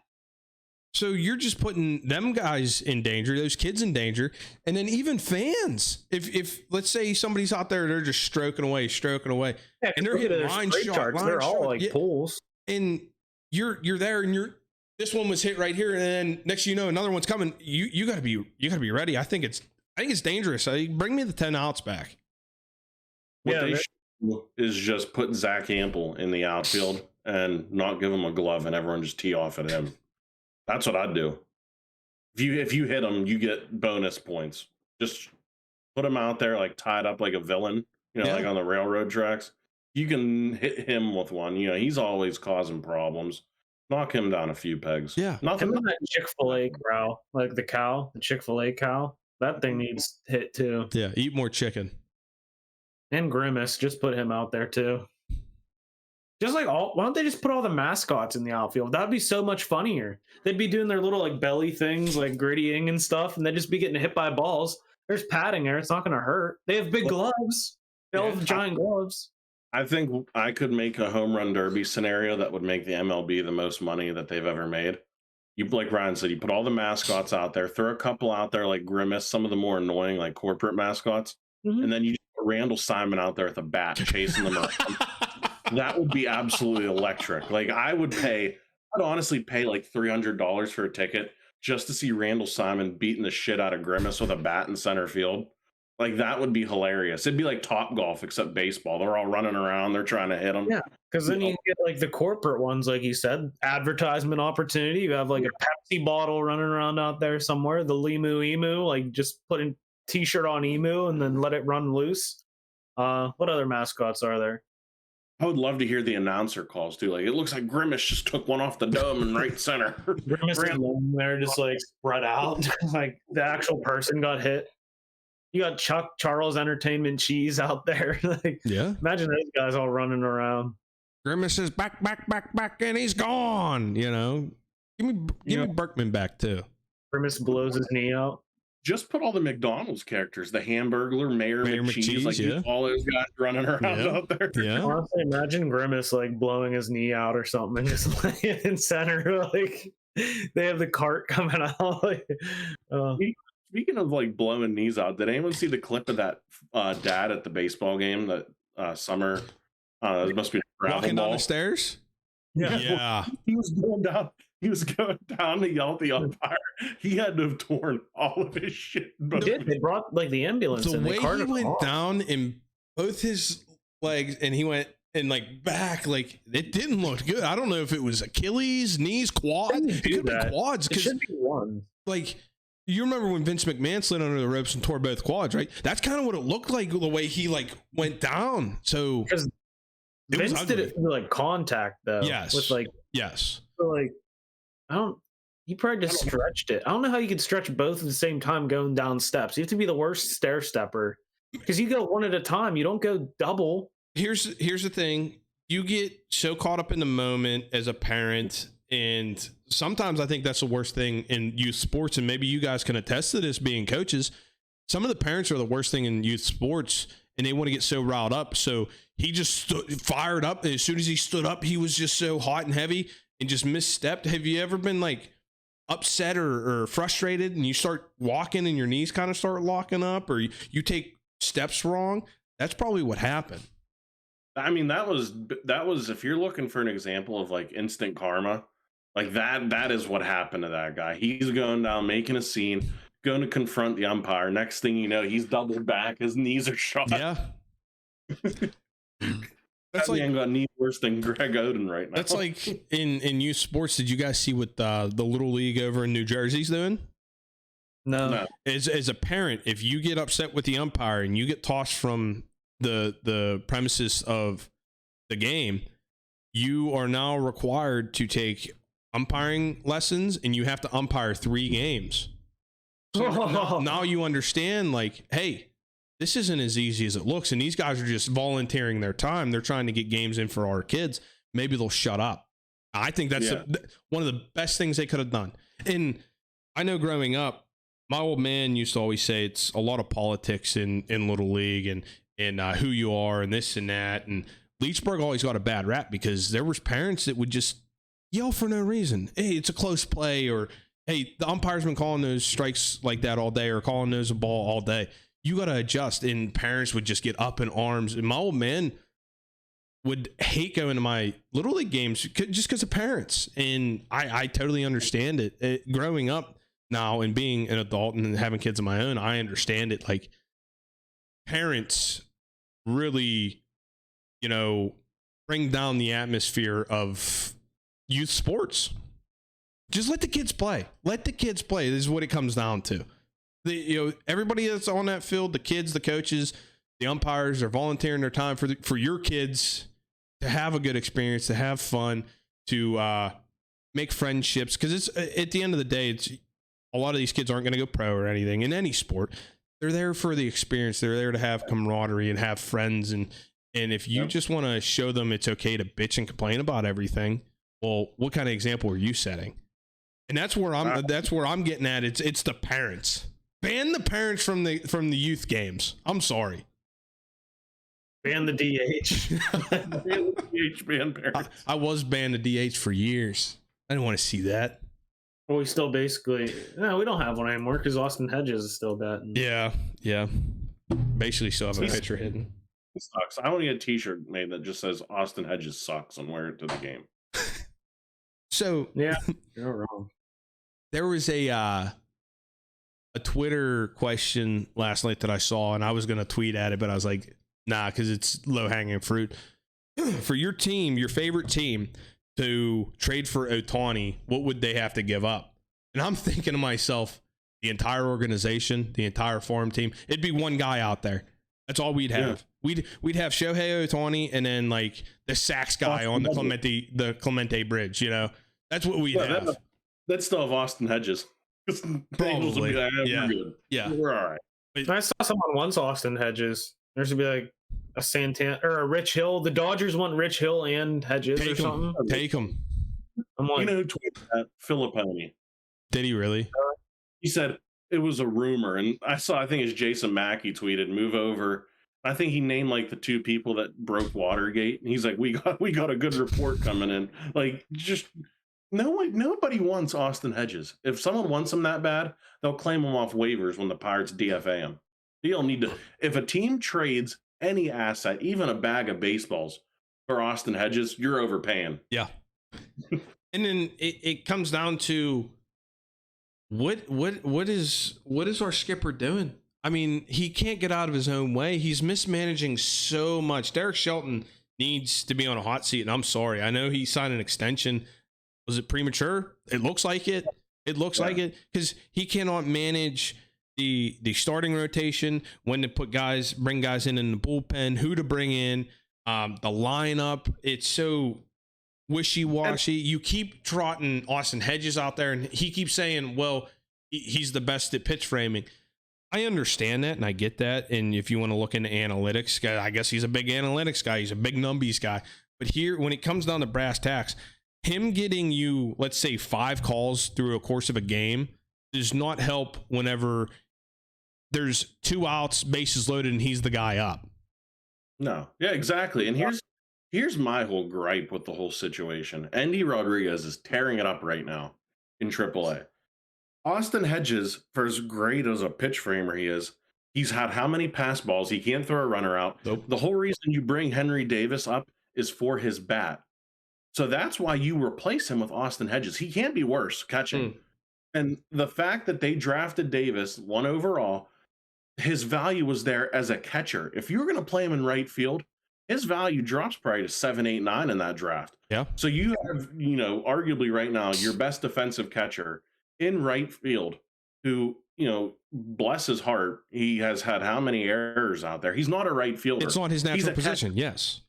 Speaker 2: So you're just putting them guys in danger, those kids in danger, and then even fans. If let's say somebody's out there, they're just stroking away, and they're hitting line shots.
Speaker 1: They're all like pulls,
Speaker 2: and you're there, and this one was hit right here, and then next you know another one's coming. You gotta be ready. I think it's dangerous. Bring me the 10 outs back.
Speaker 3: What they should do is just put Zach Ample in the outfield and not give him a glove, and everyone just tee off at him. That's what I'd do. If you hit him, you get bonus points. Just put him out there like tied up like a villain, like on the railroad tracks. You can hit him with one. He's always causing problems. Knock him down a few pegs.
Speaker 2: Yeah.
Speaker 1: Nothing. Him and that Chick-fil-A cow, like the Chick-fil-A cow. That thing needs hit too.
Speaker 2: Yeah, eat more chicken.
Speaker 1: And Grimace, just put him out there too. Just like why don't they just put all the mascots in the outfield? That'd be so much funnier. They'd be doing their little like belly things, like grittying and stuff, and they'd just be getting hit by balls. There's padding there; it's not going to hurt. They have big gloves. They all have giant gloves.
Speaker 3: I think I could make a home run derby scenario that would make the MLB the most money that they've ever made. You, like Ryan said, you put all the mascots out there, throw a couple out there like Grimace, some of the more annoying like corporate mascots, and then you put Randall Simon out there with a bat chasing them up. That would be absolutely electric. Like I'd honestly pay like $300 for a ticket just to see Randall Simon beating the shit out of Grimace with a bat in center field. Like that would be hilarious. It'd be like Top Golf except baseball. They're all running around. They're trying to hit them.
Speaker 1: Yeah, because then you get like the corporate ones, like you said, advertisement opportunity. You have like a Pepsi bottle running around out there somewhere. The Limu Emu, like just put a T-shirt on Emu and then let it run loose. What other mascots are there?
Speaker 3: I would love to hear the announcer calls too. Like it looks like Grimace just took one off the dome in right center.
Speaker 1: Grimace is there just like spread out, like the actual person got hit. You got Chuck Charles Entertainment Cheese out there. Like,
Speaker 2: yeah.
Speaker 1: Imagine those guys all running around.
Speaker 2: Grimace is back, and he's gone. Give me Berkman back too.
Speaker 1: Grimace blows his knee out.
Speaker 3: Just put all the McDonald's characters, the Hamburglar, Mayor McCheese, like all those guys running around out there.
Speaker 2: Yeah.
Speaker 1: Honestly, imagine Grimace like blowing his knee out or something and just laying in center. Like they have the cart coming out. Like,
Speaker 3: Speaking of like blowing knees out, did anyone see the clip of that dad at the baseball game that summer? It must be
Speaker 2: walking down the stairs.
Speaker 3: Yeah. He was going down. He was going down to yell at the umpire. He had to have torn all of his shit.
Speaker 1: They brought like the ambulance.
Speaker 2: The way he went down in both his legs, and he went and like back, like it didn't look good. I don't know if it was Achilles, knees, quad. It could be quads.
Speaker 1: It should be one.
Speaker 2: Like. You remember when Vince McMahon slid under the ropes and tore both quads, right? That's kind of what it looked like the way he like went down. So
Speaker 1: because Vince did it through like contact though.
Speaker 2: Yes.
Speaker 1: With like So like he probably just stretched it. I don't know how you could stretch both at the same time going down steps. You have to be the worst stair stepper because you go one at a time. You don't go double.
Speaker 2: Here's the thing. You get so caught up in the moment as a parent. And sometimes I think that's the worst thing in youth sports. And maybe you guys can attest to this being coaches. Some of the parents are the worst thing in youth sports and they want to get so riled up. So he just fired up. And as soon as he stood up, he was just so hot and heavy and just misstepped. Have you ever been like upset or frustrated and you start walking and your knees kind of start locking up or you take steps wrong? That's probably what happened.
Speaker 3: I mean, that was if you're looking for an example of like instant karma. Like that is what happened to that guy. He's going down, making a scene, going to confront the umpire. Next thing you know, he's doubled back. His knees are shot.
Speaker 2: Yeah.
Speaker 3: That's like got knee worse than Greg Oden right now.
Speaker 2: That's like in youth sports. Did you guys see what the Little League over in New Jersey's doing?
Speaker 1: No.
Speaker 2: As a parent, if you get upset with the umpire and you get tossed from the premises of the game, you are now required to take umpiring lessons and you have to umpire 3 games. So now you understand, like, hey, this isn't as easy as it looks. And these guys are just volunteering their time. They're trying to get games in for our kids. Maybe they'll shut up. I think that's one of the best things they could have done. And I know growing up, my old man used to always say it's a lot of politics in Little League and who you are and this and that. And Leechburg always got a bad rap because there was parents that would just yell for no reason. Hey, it's a close play, or hey, the umpire's been calling those strikes like that all day, or calling those a ball all day. You got to adjust. And parents would just get up in arms. And my old man would hate going to my Little League games just because of parents. And I totally understand it. Growing up now and being an adult and having kids of my own, I understand it. Like, parents really, bring down the atmosphere of youth sports. Just let the kids play. Let the kids play. This is what it comes down to. Everybody that's on that field, the kids, the coaches, the umpires are volunteering their time for your kids to have a good experience, to have fun, to make friendships. Because it's at the end of the day, it's a lot of these kids aren't going to go pro or anything in any sport. They're there for the experience. They're there to have camaraderie and have friends. And if you just want to show them it's okay to bitch and complain about everything, well, what kind of example are you setting? And that's where I'm getting at. It's the parents. Ban the parents from the youth games. I'm sorry.
Speaker 1: Ban the DH.
Speaker 3: Ban the DH, ban parents.
Speaker 2: I was banned the DH for years. I didn't want to see that.
Speaker 1: Well, we still basically we don't have one anymore because Austin Hedges is still batting.
Speaker 2: Yeah. Basically, still have a pitcher hitting.
Speaker 3: It sucks. I want to get a T-shirt made that just says Austin Hedges sucks and wear it to the game.
Speaker 2: So
Speaker 1: yeah, you're wrong.
Speaker 2: There was a Twitter question last night that I saw, and I was going to tweet at it, but I was like, nah, because it's low-hanging fruit. For your team, your favorite team, to trade for Ohtani, what would they have to give up? And I'm thinking to myself, the entire organization, the entire farm team, it'd be one guy out there. That's all we'd have. Yeah. We'd have Shohei Ohtani and then like the Sachs guy on the Clemente Bridge, That's what we'd have.
Speaker 3: That's still have Austin Hedges.
Speaker 2: Probably.
Speaker 3: Yeah. We're all right.
Speaker 1: I saw someone once Austin Hedges. There should be like a Santana or a Rich Hill. The Dodgers want Rich Hill and Hedges or something.
Speaker 2: Take him.
Speaker 1: I'm like,
Speaker 3: who tweeted that? Filipponi.
Speaker 2: Did he really?
Speaker 3: He said it was a rumor, and I think it's Jason Mackey tweeted, "Move over." I think he named like the two people that broke Watergate, and he's like, "We got a good report coming in." Like, just nobody wants Austin Hedges. If someone wants him that bad, they'll claim him off waivers when the Pirates DFA him. You don't need to. If a team trades any asset, even a bag of baseballs, for Austin Hedges, you're overpaying.
Speaker 2: Yeah. And then it comes down to what is our skipper doing? I mean, he can't get out of his own way. He's mismanaging so much. Derek Shelton needs to be on a hot seat, and I'm sorry. I know he signed an extension. Was it premature? It looks like it. It looks like it because he cannot manage the starting rotation, when to bring guys in the bullpen, who to bring in, the lineup. It's so wishy-washy. You keep trotting Austin Hedges out there, and he keeps saying, well, he's the best at pitch framing. I understand that, and I get that. And if you want to look into analytics, I guess he's a big analytics guy. He's a big numbies guy. But here, when it comes down to brass tacks, him getting you, let's say, 5 calls through a course of a game does not help whenever there's 2 outs, bases loaded, and he's the guy up.
Speaker 3: No. Yeah, exactly. And here's my whole gripe with the whole situation. Andy Rodriguez is tearing it up right now in AAA. Austin Hedges, for as great as a pitch framer he is, he's had how many pass balls? He can't throw a runner out.
Speaker 2: Nope.
Speaker 3: The whole reason you bring Henry Davis up is for his bat. So that's why you replace him with Austin Hedges. He can't be worse catching. And the fact that they drafted Davis 1 overall, his value was there as a catcher. If you're going to play him in right field, his value drops probably to 7, 8, 9 in that draft.
Speaker 2: Yeah.
Speaker 3: So you have, arguably right now, your best defensive catcher in right field who, bless his heart, he has had how many errors out there? He's not a right fielder.
Speaker 2: It's not his natural position. Yes.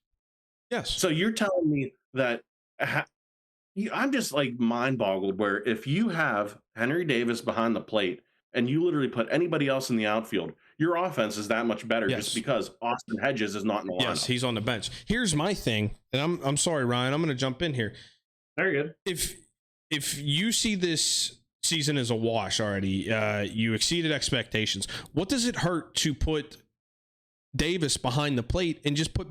Speaker 3: So you're telling me that I'm just like mind boggled where if you have Henry Davis behind the plate and you literally put anybody else in the outfield, your offense is that much better just because Austin Hedges is not in the lineup.
Speaker 2: Yes, he's on the bench. Here's my thing, and I'm sorry, Ryan, I'm going to jump in here.
Speaker 1: Very good.
Speaker 2: If you see this season as a wash already, you exceeded expectations, what does it hurt to put Davis behind the plate and just put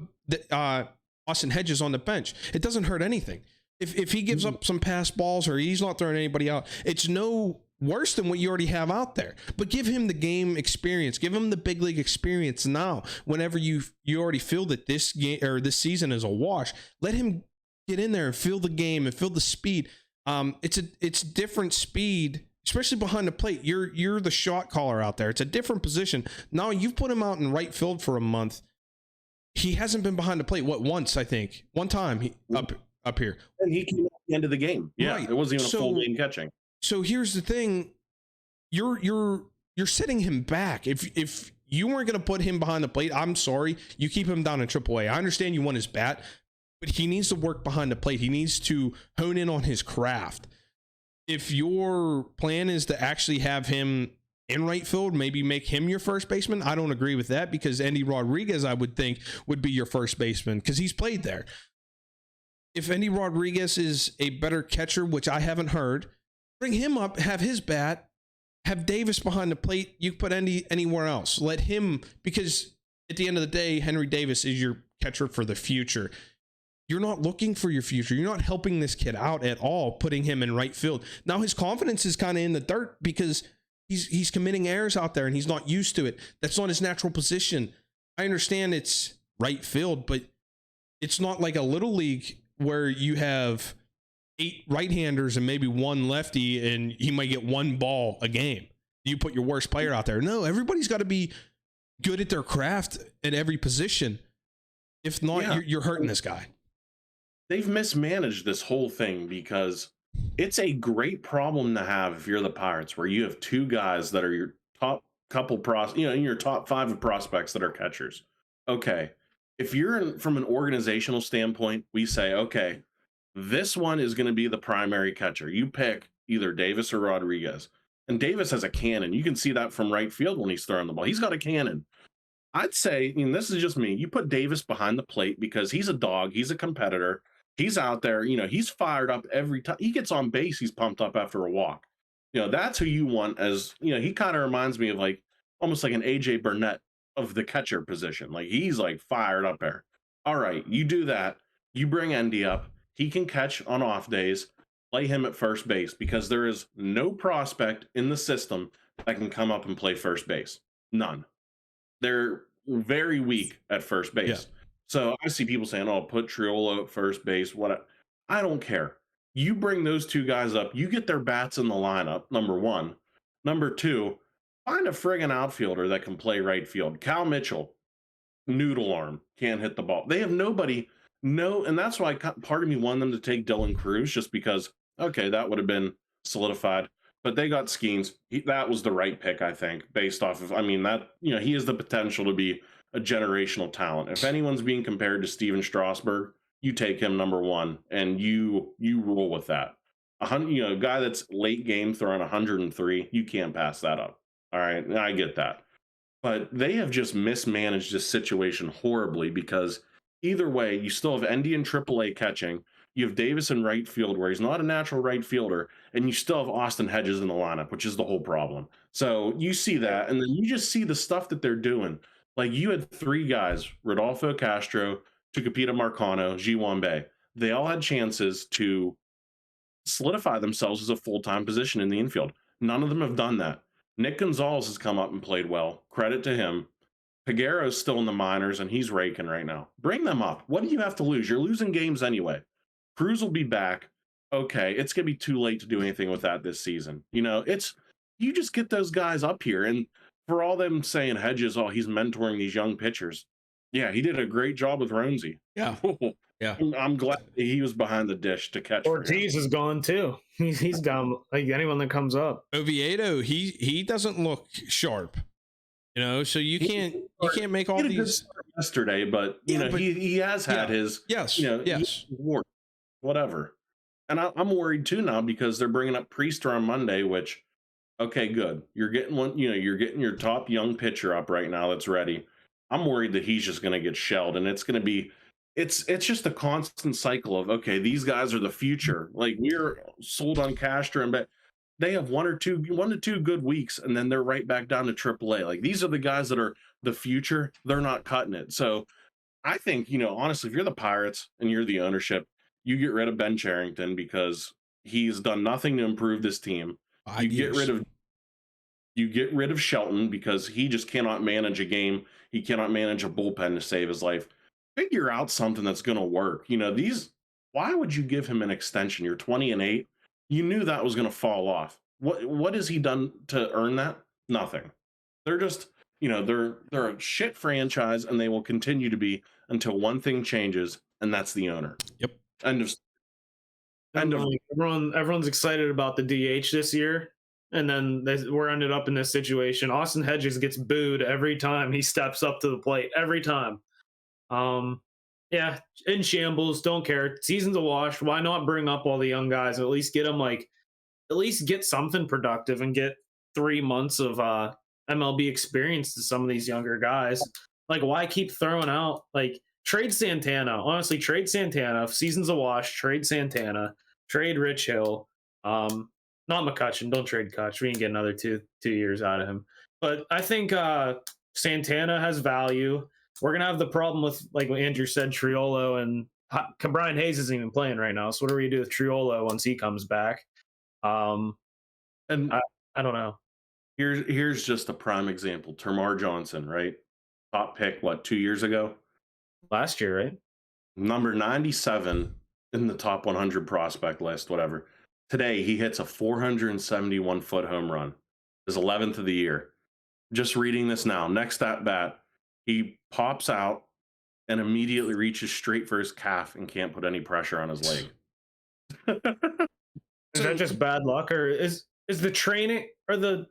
Speaker 2: Austin Hedges on the bench? It doesn't hurt anything. If he gives up some pass balls or he's not throwing anybody out, it's no worse than what you already have out there. But give him the game experience. Give him the big league experience now. Whenever you already feel that this game or this season is a wash, let him get in there and feel the game and feel the speed. It's different speed, especially behind the plate. You're the shot caller out there. It's a different position. Now you've put him out in right field for a month. He hasn't been behind the plate. Once, I think. One time up here.
Speaker 3: And he came at the end of the game. Yeah, right. It wasn't even a full game catching.
Speaker 2: So here's the thing. You're setting him back. If you weren't going to put him behind the plate, I'm sorry. You keep him down in AAA. I understand you want his bat, but he needs to work behind the plate. He needs to hone in on his craft. If your plan is to actually have him in right field, maybe make him your first baseman, I don't agree with that, because Endy Rodriguez, I would think, would be your first baseman because he's played there. If Endy Rodriguez is a better catcher, which I haven't heard, bring him up, have his bat, have Davis behind the plate. You put Endy anywhere else. Let him, because at the end of the day, Henry Davis is your catcher for the future. You're not looking for your future. You're not helping this kid out at all, putting him in right field. Now his confidence is kind of in the dirt because he's committing errors out there and he's not used to it. That's not his natural position. I understand it's right field, but it's not like a little league where you have 8 right-handers and maybe 1 lefty and he might get 1 ball a game. You put your worst player out there. No, everybody's got to be good at their craft at every position. If not, you're hurting this guy.
Speaker 3: They've mismanaged this whole thing because it's a great problem to have if you're the Pirates, where you have 2 guys that are your top couple in your top 5 of prospects that are catchers. Okay. If you're from an organizational standpoint, we say, okay, this one is going to be the primary catcher. You pick either Davis or Rodriguez. And Davis has a cannon. You can see that from right field when he's throwing the ball. He's got a cannon. I'd say, this is just me, you put Davis behind the plate because he's a dog. He's a competitor. He's out there, he's fired up every time. He gets on base, he's pumped up after a walk. That's who you want as, he kind of reminds me of almost like an AJ Burnett of the catcher position. Like he's fired up there. All right, you do that. You bring Endy up. He can catch on off days. Play him at first base because there is no prospect in the system that can come up and play first base. None. They're very weak at first base. Yeah. So I see people saying, oh, put Triolo at first base. What? I don't care. You bring those 2 guys up. You get their bats in the lineup, number 1. Number 2, find a friggin' outfielder that can play right field. Cal Mitchell, noodle arm, can't hit the ball. They have nobody. No, and that's why part of me wanted them to take Dylan Cruz, just because, okay, that would have been solidified. But they got Skeens. That was the right pick, I think, based off of, that, he has the potential to be a generational talent. If anyone's being compared to Steven Strasburg, you take him number 1 and you roll with that. A guy that's late game throwing 103, you can't pass that up. All right, I get that. But they have just mismanaged this situation horribly because either way, you still have Endy in AAA catching. You have Davis in right field where he's not a natural right fielder, and you still have Austin Hedges in the lineup, which is the whole problem. So you see that, and then you just see the stuff that they're doing. Like you had 3 guys, Rodolfo Castro, Tucupita Marcano, Ji-Hwan Bae. They all had chances to solidify themselves as a full-time position in the infield. None of them have done that. Nick Gonzalez has come up and played well. Credit to him. Peguero's still in the minors, and he's raking right now. Bring them up. What do you have to lose? You're losing games anyway. Cruz will be back. Okay, it's going to be too late to do anything with that this season. You just get those guys up here, and for all them saying Hedges, oh, he's mentoring these young pitchers. Yeah, he did a great job with Ronzi.
Speaker 2: Yeah. Yeah.
Speaker 3: I'm glad he was behind the dish to catch.
Speaker 1: Ortiz is gone too. He's gone. Like anyone that comes up.
Speaker 2: Oviedo, he doesn't look sharp. So you can't make all these
Speaker 3: yesterday, but he has had his whatever. And I'm worried too now because they're bringing up Priester on Monday, which okay, good. You're getting one, you're getting your top young pitcher up right now that's ready. I'm worried that he's just going to get shelled, and it's going to be, it's just a constant cycle of, okay, these guys are the future. Like we're sold on Castro, but they have 1 to 2 good weeks, and then they're right back down to AAA. Like these are the guys that are the future. They're not cutting it. So I think, honestly, if you're the Pirates and you're the ownership, you get rid of Ben Cherington because he's done nothing to improve this team. You get rid of Shelton because he just cannot manage a game. He cannot manage a bullpen to save his life. Figure out something that's going to work. Why would you give him an extension? You're 20-8. You knew that was going to fall off. What has he done to earn that? Nothing. They're just, they're a shit franchise, and they will continue to be until one thing changes, and that's the owner.
Speaker 2: Yep.
Speaker 1: Everyone's excited about the DH this year, and then we're ended up in this situation. Austin Hedges gets booed every time he steps up to the plate. Every time. Yeah, in shambles. Don't care. Season's a wash. Why not bring up all the young guys and at least get them at least get something productive and get 3 months of MLB experience to some of these younger guys. Why keep throwing out trade Santana? Honestly, trade Santana. If season's a wash, trade Santana. Trade Rich Hill. Not McCutchen. Don't trade Kutch. We can get another two years out of him. But I think Santana has value. We're gonna have the problem with, like what Andrew said, Triolo, and Brian Hayes isn't even playing right now. So what are we gonna do with Triolo once he comes back? And I don't know.
Speaker 3: Here's just a prime example. Termar Johnson, right? Top pick, 2 years ago?
Speaker 1: Last year, right?
Speaker 3: Number 97 in the top 100 prospect list, whatever. Today, he hits a 471-foot home run. His 11th of the year. Just reading this now. Next at bat, he pops out and immediately reaches straight for his calf and can't put any pressure on his leg.
Speaker 1: Is that just bad luck, or is the training or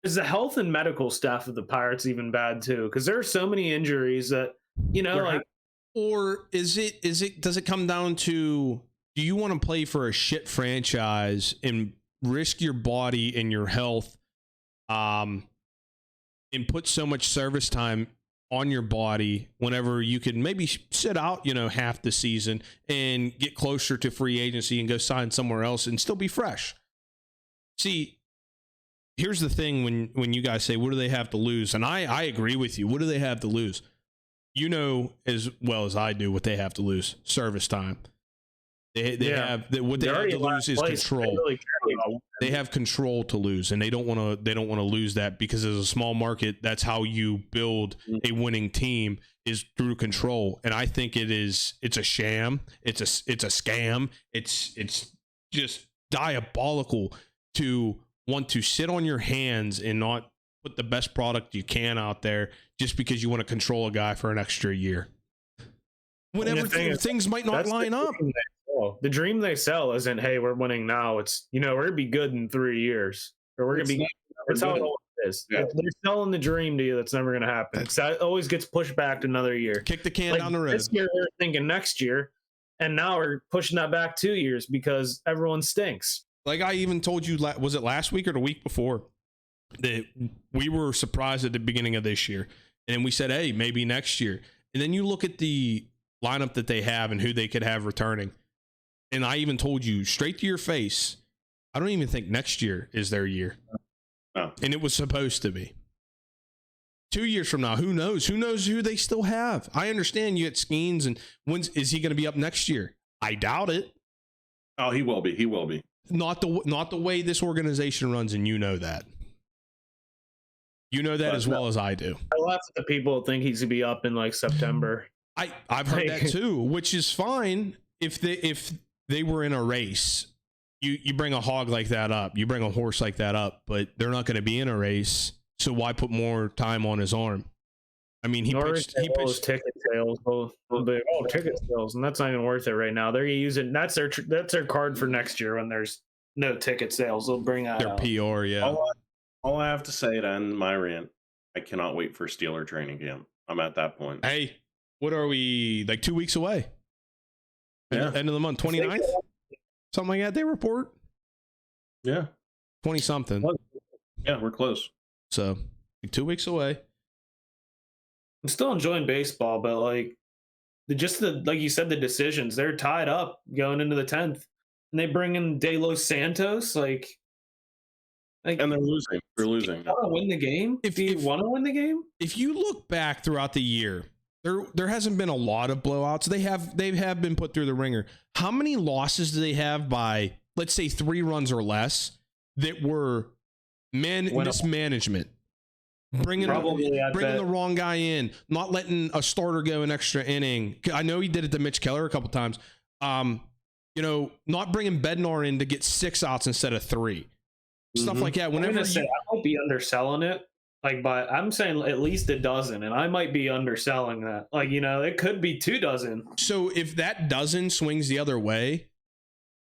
Speaker 1: is the health and medical staff of the Pirates even bad too? Because there are so many injuries that
Speaker 2: or does it come down to, do you want to play for a shit franchise and risk your body and your health, and put so much service time on your body whenever you could maybe sit out, half the season and get closer to free agency and go sign somewhere else and still be fresh? See, here's the thing when you guys say, what do they have to lose? And I agree with you. What do they have to lose? You know as well as I do what they have to lose: service time. What they have to lose is control. They have control to lose, and they don't want to lose that, because as a small market, that's how you build a winning team, is through control. And I think it's a sham. It's a scam. It's just diabolical to want to sit on your hands and not put the best product you can out there just because you want to control a guy for an extra year. Whenever things might not line up.
Speaker 1: The dream they sell isn't, hey, we're winning now. It's, we're going to be good in 3 years. Or we're going to be, that's how it is. Yeah. They're selling the dream to you. That's never going to happen. That always gets pushed back to another year.
Speaker 2: Kick the can down the road.
Speaker 1: This year we're thinking next year, and now we're pushing that back 2 years because everyone stinks.
Speaker 2: Like I even told you, was it last week or the week before, that we were surprised at the beginning of this year. And we said, hey, maybe next year. And then you look at the lineup that they have and who they could have returning. And I even told you straight to your face, I don't even think next year is their year.
Speaker 3: No.
Speaker 2: And it was supposed to be. 2 years from now, who knows? Who knows who they still have? I understand you get Skeens, and is he going to be up next year? I doubt it.
Speaker 3: Oh, he will be. He will be.
Speaker 2: Not the way this organization runs, and you know that. You know that as well as I do.
Speaker 1: I laugh at the people who think he's going to be up in like September.
Speaker 2: I've heard that too, which is fine if they were in a race. You bring a hog like that up, you bring a horse like that up, but they're not going to be in a race, so why put more time on his arm? I mean, he pitched
Speaker 1: ticket sales, ticket sales, and that's not even worth it right now. They're using that's their card for next year when there's no ticket sales. They'll bring out
Speaker 2: their PR. Yeah.
Speaker 3: All I have to say to end my rant, I cannot wait for Steeler training camp. I'm at that point.
Speaker 2: Hey, what are we, like 2 weeks away?
Speaker 3: Yeah.
Speaker 2: End of the month, 29th? Something like that, they report?
Speaker 3: Yeah.
Speaker 2: 20-something.
Speaker 3: Yeah, we're close.
Speaker 2: So, 2 weeks away.
Speaker 1: I'm still enjoying baseball, but like you said, the decisions, they're tied up going into the 10th. And they bring in De Los Santos, and
Speaker 3: they're losing. They're losing.
Speaker 1: You want to win the game? Do you want to win the game?
Speaker 2: If you look back throughout the year, there hasn't been a lot of blowouts. They have been put through the ringer. How many losses do they have by, let's say, 3 runs or less? that were mismanagement. Bringing the wrong guy in, not letting a starter go an extra inning. I know he did it to Mitch Keller a couple times. Not bringing Bednar in to get 6 outs instead of 3. Stuff like that.
Speaker 1: I might be underselling it. But I'm saying at least a dozen, and I might be underselling that. It could be 2 dozen.
Speaker 2: So if that dozen swings the other way,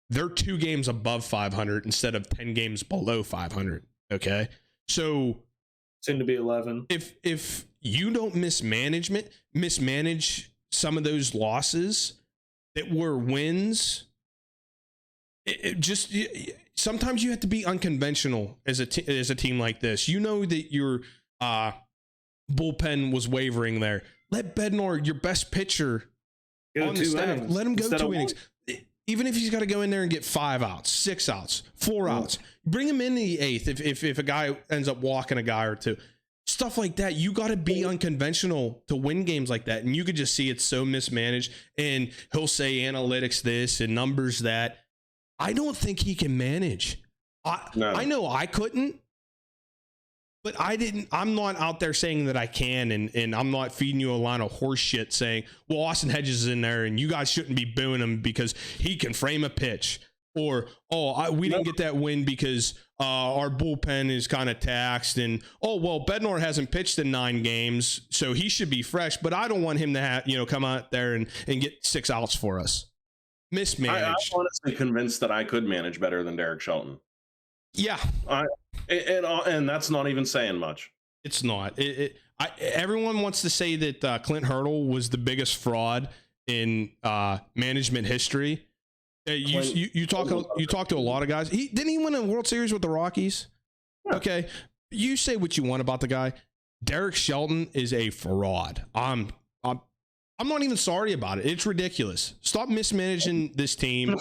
Speaker 2: they're 2 games above 500 instead of 10 games below 500. Okay, so
Speaker 1: soon to be 11.
Speaker 2: If you don't mismanage some of those losses that were wins, sometimes you have to be unconventional as a team like this. You know that your bullpen was wavering there. Let Bednar, your best pitcher, on the staff, let him go 2 innings. Even if he's got to go in there and get 5 outs, 6 outs, 4 outs, bring him in the 8th if a guy ends up walking a guy or 2. Stuff like that. You got to be unconventional to win games like that. And you could just see it's so mismanaged. And he'll say analytics this and numbers that. I don't think he can manage. I know I couldn't, but I'm not out there saying that I can, and I'm not feeding you a line of horse shit saying, well, Austin Hedges is in there and you guys shouldn't be booing him because he can frame a pitch. Or, we didn't get that win because our bullpen is kind of taxed. And, Bednar hasn't pitched in 9 games, so he should be fresh. But I don't want him to come out there and get 6 outs for us. Mismanaged.
Speaker 3: I'm honestly convinced that I could manage better than Derek Shelton.
Speaker 2: Yeah.
Speaker 3: And that's not even saying much.
Speaker 2: It's not. Everyone wants to say that Clint Hurdle was the biggest fraud in management history. You talk to a lot of guys. Didn't he win a World Series with the Rockies? Yeah. Okay, you say what you want about the guy. Derek Shelton is a fraud. I'm not even sorry about it. It's ridiculous. Stop mismanaging this team.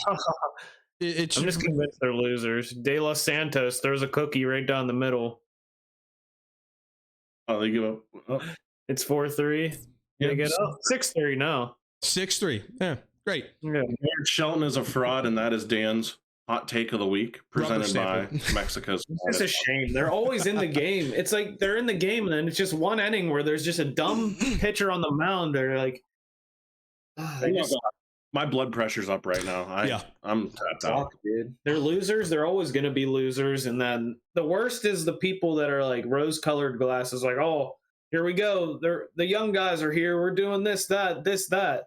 Speaker 2: I'm
Speaker 1: just convinced they're losers. De Los Santos throws a cookie right down the middle.
Speaker 3: Oh, they give up. Oh.
Speaker 1: It's 4-3. They get up 6-3 now.
Speaker 2: 6-3. Yeah. Great.
Speaker 3: Yeah. Derek Shelton is a fraud, and that is Dan's hot take of the week, presented by Mexico's.
Speaker 1: It's a shame. They're always in the game. It's like they're in the game, and then it's just one inning where there's just a dumb pitcher on the mound. They're like,
Speaker 3: my blood pressure's up right now. I'm tapped out.
Speaker 1: Dude. They're losers. They're always going to be losers. And then the worst is the people that are like rose-colored glasses, like, oh, here we go. The young guys are here. We're doing this, that.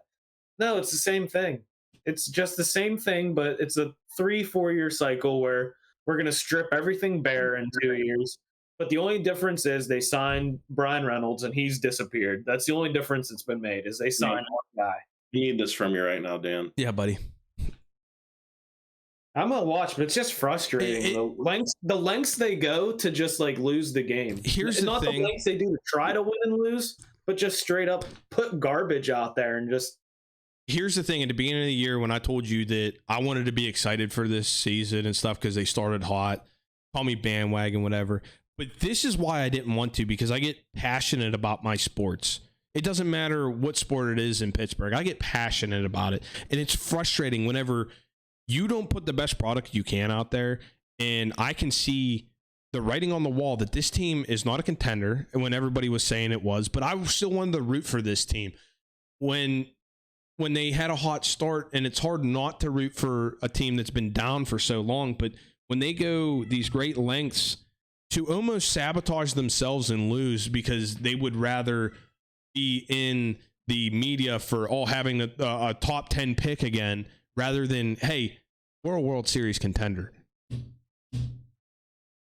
Speaker 1: No, it's the same thing. It's just the same thing, but it's a 3-4 year cycle where we're going to strip everything bare in 2 years. But the only difference is they signed Brian Reynolds and he's disappeared. That's the only difference that's been made is they signed one guy.
Speaker 3: You need this from you right now, Dan.
Speaker 2: Yeah, buddy.
Speaker 1: I'm gonna watch, but it's just frustrating. The lengths they go to just like lose the game.
Speaker 2: Here's not the
Speaker 1: lengths they do to try to win and lose, but just straight up put garbage out there and just.
Speaker 2: Here's the thing: at the beginning of the year, when I told you that I wanted to be excited for this season and stuff because they started hot, call me bandwagon, whatever. But this is why I didn't want to, because I get passionate about my sports. It doesn't matter what sport it is in Pittsburgh. I get passionate about it. And it's frustrating whenever you don't put the best product you can out there. And I can see the writing on the wall that this team is not a contender, and when everybody was saying it was, but I still wanted to root for this team. When they had a hot start, and it's hard not to root for a team that's been down for so long, but when they go these great lengths to almost sabotage themselves and lose because they would rather be in the media for having a top 10 pick again rather than, hey, we're a World Series contender.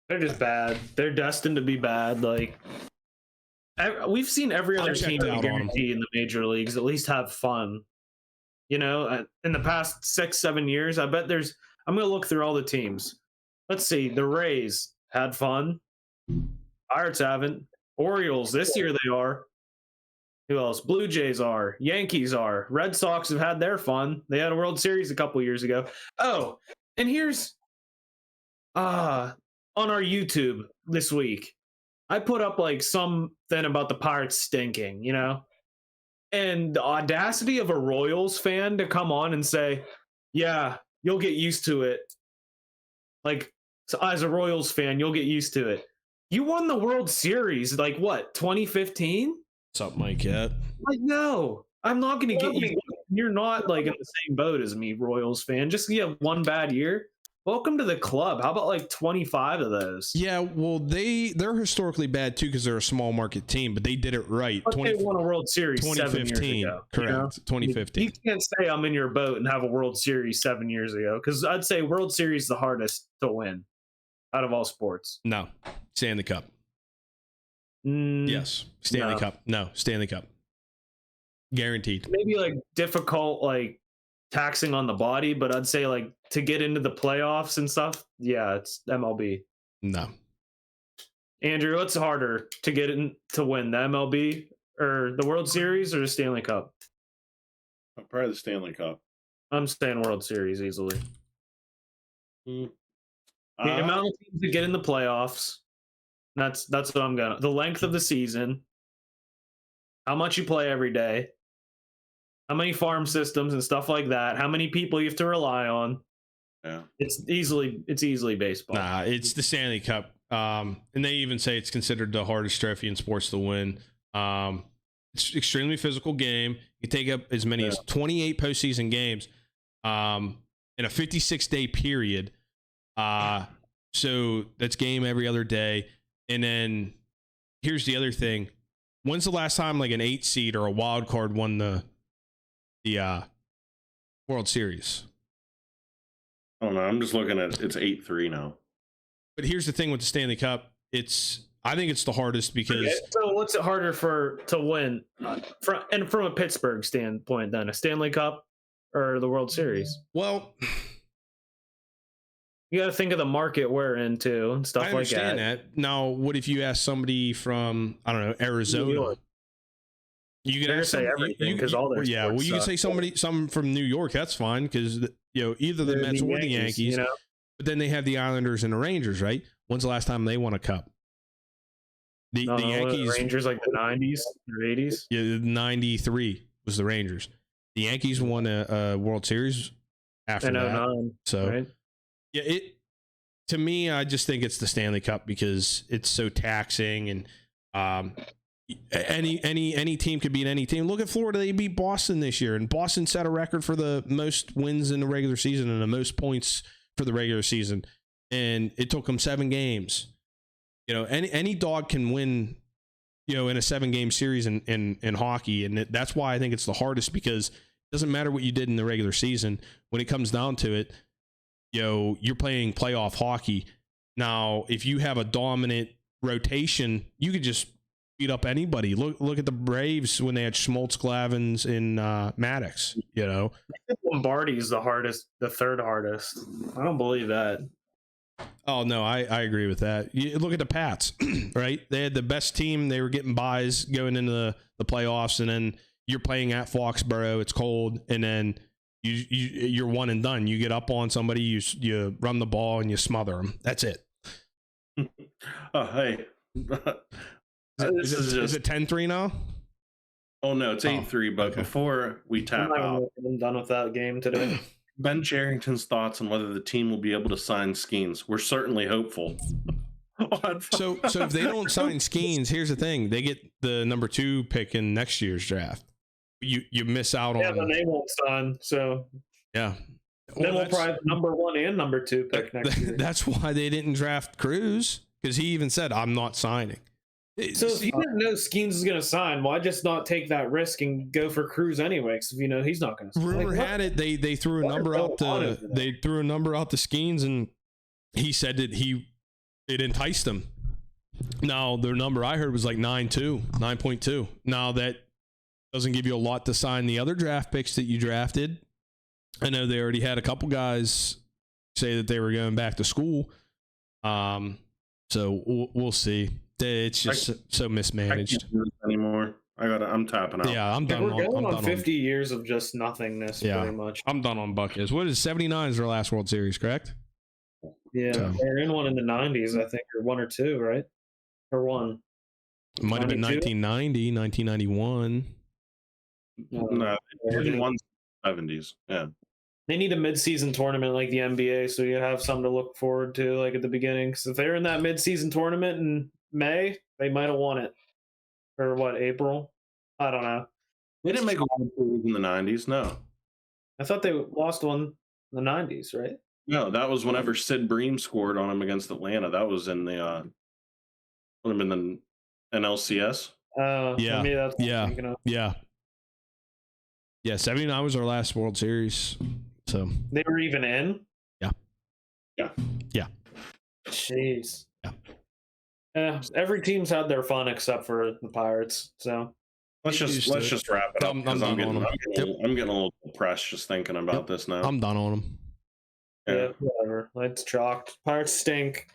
Speaker 1: They're just bad. They're destined to be bad. Like, we've seen every other team in the major leagues at least have fun. You know, in the past 6-7 years, I bet I'm going to look through all the teams. Let's see. The Rays had fun. Pirates haven't. Orioles, this year they are. Who else? Blue Jays are. Yankees are. Red Sox have had their fun. They had a World Series a couple years ago. Oh, and here's on our YouTube this week, I put up like something about the Pirates stinking, you know? And the audacity of a Royals fan to come on and say, yeah, you'll get used to it. Like, So as a Royals fan, you'll get used to it. You won the World Series, like what, 2015?
Speaker 2: Something like that.
Speaker 1: Like, no, I'm not going to get you. You're not like in the same boat as me, Royals fan. Just one bad year. Welcome to the club. How about like 25 of those?
Speaker 2: Yeah, well, they're historically bad too because they're a small market team, but they did it right.
Speaker 1: But they won a World Series
Speaker 2: 2015,
Speaker 1: 7 years ago.
Speaker 2: Correct,
Speaker 1: You know?
Speaker 2: 2015.
Speaker 1: You can't say I'm in your boat and have a World Series 7 years ago because I'd say World Series is the hardest to win out of all sports.
Speaker 2: No, Stanley Cup. Yes, Stanley Cup. No, Stanley Cup. Guaranteed.
Speaker 1: Maybe like difficult, like taxing on the body, but I'd say like to get into the playoffs and stuff, yeah, it's MLB.
Speaker 2: No.
Speaker 1: Andrew, what's harder to get in to win, the MLB or the World Series or the Stanley Cup?
Speaker 3: Probably the Stanley Cup.
Speaker 1: I'm saying World Series easily. The amount of teams that get in the playoffs, that's what I'm gonna. The length of the season, how much you play every day, how many farm systems and stuff like that, how many people you have to rely on.
Speaker 3: Yeah,
Speaker 1: it's easily baseball.
Speaker 2: Nah, it's the Stanley Cup. And they even say it's considered the hardest trophy in sports to win. It's an extremely physical game. You take up as many as 28 postseason games in a 56-day period. So that's game every other day. And then here's the other thing. When's the last time like an 8 seed or a wild card won the World Series?
Speaker 3: I don't know. I'm just looking at it's 8-3 now.
Speaker 2: But here's the thing with the Stanley Cup. I think it's the hardest because.
Speaker 1: Okay, so what's it harder to win from a Pittsburgh standpoint then, a Stanley Cup or the World Series?
Speaker 2: Well,
Speaker 1: you got to think of the market we're into and stuff like that.
Speaker 2: I understand that. Now, what if you ask somebody from, I don't know, Arizona? You could ask
Speaker 1: say everything because all their
Speaker 2: well, you could say some from New York. That's fine because either the Mets or the Yankees. But then they have the Islanders and the Rangers, right? When's the last time they won a cup? The Yankees,
Speaker 1: Rangers, like the 90s or 80s.
Speaker 2: Yeah, 93 was the Rangers. The Yankees won a World Series after that.
Speaker 1: 09,
Speaker 2: so
Speaker 1: right?
Speaker 2: Yeah, to me, I just think it's the Stanley Cup because it's so taxing, and any team could beat any team. Look at Florida; they beat Boston this year, and Boston set a record for the most wins in the regular season and the most points for the regular season, and it took them 7 games. Any dog can win, in a 7-game series in hockey, and that's why I think it's the hardest because it doesn't matter what you did in the regular season. When it comes down to it, you're playing playoff hockey. Now, if you have a dominant rotation, you could just beat up anybody. Look at the Braves when they had Schmaltz, Glavins, and Maddox.
Speaker 1: Lombardi is the hardest, the third hardest. I don't believe that.
Speaker 2: Oh no, I agree with that. You look at the Pats, right? They had the best team. They were getting buys going into the playoffs, and then you're playing at Foxborough. It's cold, and then you're one and done. You get up on somebody, you run the ball, and you smother them. That's it.
Speaker 3: Oh, hey.
Speaker 2: Is it 10-3 now?
Speaker 3: Oh no, it's 8-3. But before we tap out,
Speaker 1: I'm done with that game today.
Speaker 3: Ben Charrington's thoughts on whether the team will be able to sign Skeens. We're certainly hopeful.
Speaker 2: So if they don't sign Skeens, here's the thing: they get the number 2 pick in next year's draft. You miss out on.
Speaker 1: Yeah, then they won't sign. So
Speaker 2: yeah.
Speaker 1: Then we'll probably have number 1 and number 2 pick next year.
Speaker 2: That's why they didn't draft Cruz, because he even said, "I'm not signing."
Speaker 1: So if you didn't know Skeens is going to sign, why just not take that risk and go for Cruz anyway? Because if he's not going to sign.
Speaker 2: Rumor had it they threw a number out to Skeens, and he said that it enticed him. Now their number I heard was like 9.2. Now that doesn't give you a lot to sign the other draft picks that you drafted. I know they already had a couple guys say that they were going back to school. So we'll see. It's just so mismanaged.
Speaker 3: I can't do this anymore. I'm tapping out.
Speaker 2: Yeah, I'm done.
Speaker 1: We're going on 50 years of just nothingness, pretty much.
Speaker 2: I'm done on Buckeyes. What is 79 is their last World Series, correct?
Speaker 1: Yeah, they're in one in the 90s, I think, or 1 or 2, right? Or 1.
Speaker 2: It might have been 1990, 1991.
Speaker 3: No, they won 70s. Yeah.
Speaker 1: They need a mid-season tournament like the NBA, so you have something to look forward to, like at the beginning. Because if they're in that mid-season tournament in May, they might have won it. Or what, April? I don't know.
Speaker 3: They didn't make a World Series in the 90s, no.
Speaker 1: I thought they lost one in the 90s, right?
Speaker 3: No, that was whenever Sid Bream scored on them against Atlanta. That was in the would have been the NLCS.
Speaker 2: Yeah.
Speaker 1: Maybe that's what I'm
Speaker 2: Yeah.
Speaker 1: thinking of.
Speaker 2: Yeah. Yeah. 79 was our last World Series. So
Speaker 1: They were even in?
Speaker 2: Yeah.
Speaker 3: Yeah.
Speaker 2: Yeah.
Speaker 1: Jeez.
Speaker 2: Yeah.
Speaker 1: Yeah. Every team's had their fun except for the Pirates. So
Speaker 3: let's just wrap it up because I'm getting a little depressed just thinking about this now.
Speaker 2: I'm done on them.
Speaker 1: yeah, whatever. It's chalked. Pirates stink.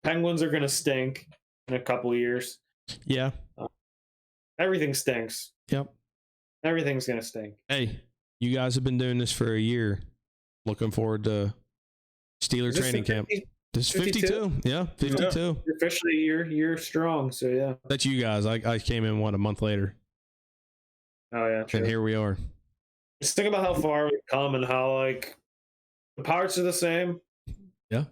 Speaker 1: Penguins are gonna stink in a couple years.
Speaker 2: Yeah.
Speaker 1: Everything stinks.
Speaker 2: Yep.
Speaker 1: Everything's gonna stink.
Speaker 2: Hey, you guys have been doing this for a year. Looking forward to Steeler training camp. This is 52. Yeah, 52.
Speaker 1: You're officially you're strong, so yeah.
Speaker 2: That's you guys. I came in a month later.
Speaker 1: Oh yeah, true.
Speaker 2: And here we are.
Speaker 1: Just think about how far we've come and how like the Pirates are the same.
Speaker 2: Yeah.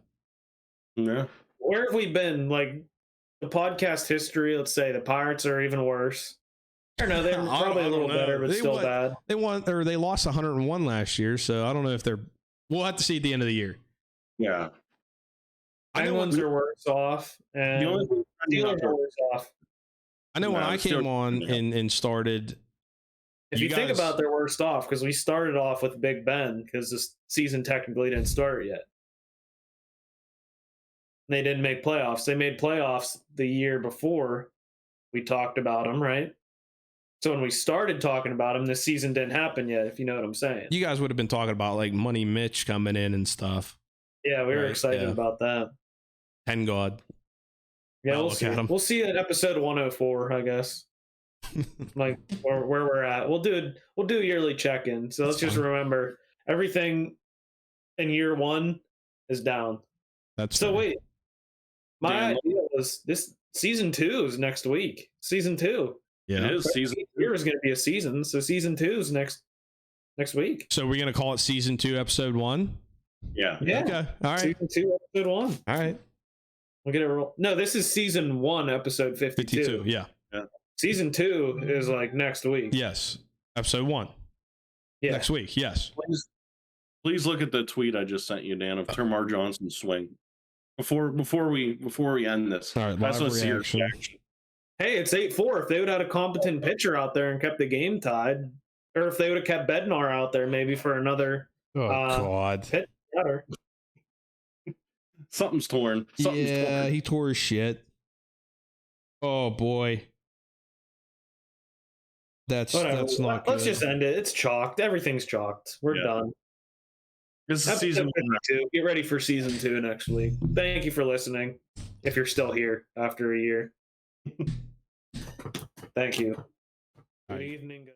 Speaker 3: Yeah.
Speaker 1: Where have we been? Like the podcast history, let's say the Pirates are even worse. I don't know, they're probably a little better, but still bad.
Speaker 2: They lost 101 last year, so I don't know if they're. We'll have to see at the end of the year.
Speaker 3: Yeah.
Speaker 1: Penguins are worse off, and
Speaker 3: The only thing
Speaker 1: Steelers are worse off.
Speaker 2: I know when
Speaker 3: No,
Speaker 2: I came
Speaker 3: still-
Speaker 2: on and started.
Speaker 1: If you think about it, they're worse off because we started off with Big Ben because this season technically didn't start yet. They didn't make playoffs. They made playoffs the year before we talked about them, right? So when we started talking about them, this season didn't happen yet, if you know what I'm saying.
Speaker 2: You guys would have been talking about like Money Mitch coming in and stuff.
Speaker 1: Yeah, we were
Speaker 2: Right,
Speaker 1: excited
Speaker 2: yeah.
Speaker 1: about that.
Speaker 2: Ten God.
Speaker 1: Yeah,
Speaker 2: Wow,
Speaker 1: we'll
Speaker 2: look
Speaker 1: see.
Speaker 2: at 'em.
Speaker 1: We'll see at episode 104, I guess. Like where we're at. We'll do a yearly check-in. So let's just remember everything in year one is down.
Speaker 2: That's
Speaker 1: So
Speaker 2: fair.
Speaker 1: wait. My
Speaker 3: Dan,
Speaker 1: idea was this season 2 is next week. Season 2.
Speaker 2: Yeah.
Speaker 3: It is season.
Speaker 1: Here is going to be a season, so season 2 is next week.
Speaker 2: So we're gonna call it season 2, episode 1.
Speaker 3: Yeah.
Speaker 1: Yeah.
Speaker 2: Okay. All right.
Speaker 1: Season 2, episode 1.
Speaker 2: All right.
Speaker 1: We'll get it roll. No, this is season 1, episode 52.
Speaker 2: 52. Yeah.
Speaker 1: Season 2 is like next week.
Speaker 2: Yes. Episode 1.
Speaker 1: Yeah.
Speaker 2: Next week. Yes.
Speaker 3: Please look at the tweet I just sent you, Dan, of Termar Johnson's swing. Before we end this.
Speaker 2: All right.
Speaker 3: That's
Speaker 2: Live
Speaker 3: what your
Speaker 2: reaction.
Speaker 3: reaction.
Speaker 1: Hey, it's 8-4. If they would have had a competent pitcher out there and kept the game tied, or if they would have kept Bednar out there maybe for another
Speaker 2: Oh God.
Speaker 1: pitch better.
Speaker 3: Something's torn. Something's
Speaker 2: Yeah,
Speaker 3: torn.
Speaker 2: he tore his shit. Oh boy. That's
Speaker 1: Whatever.
Speaker 2: not
Speaker 1: Let's
Speaker 2: good.
Speaker 1: just end it. It's chalked. Everything's chalked. We're
Speaker 3: Yeah.
Speaker 1: done.
Speaker 3: This is
Speaker 1: Episode
Speaker 3: season
Speaker 1: 52. Get ready for season 2 next week. Thank you for listening. If you're still here after a year. Thank you. Good evening.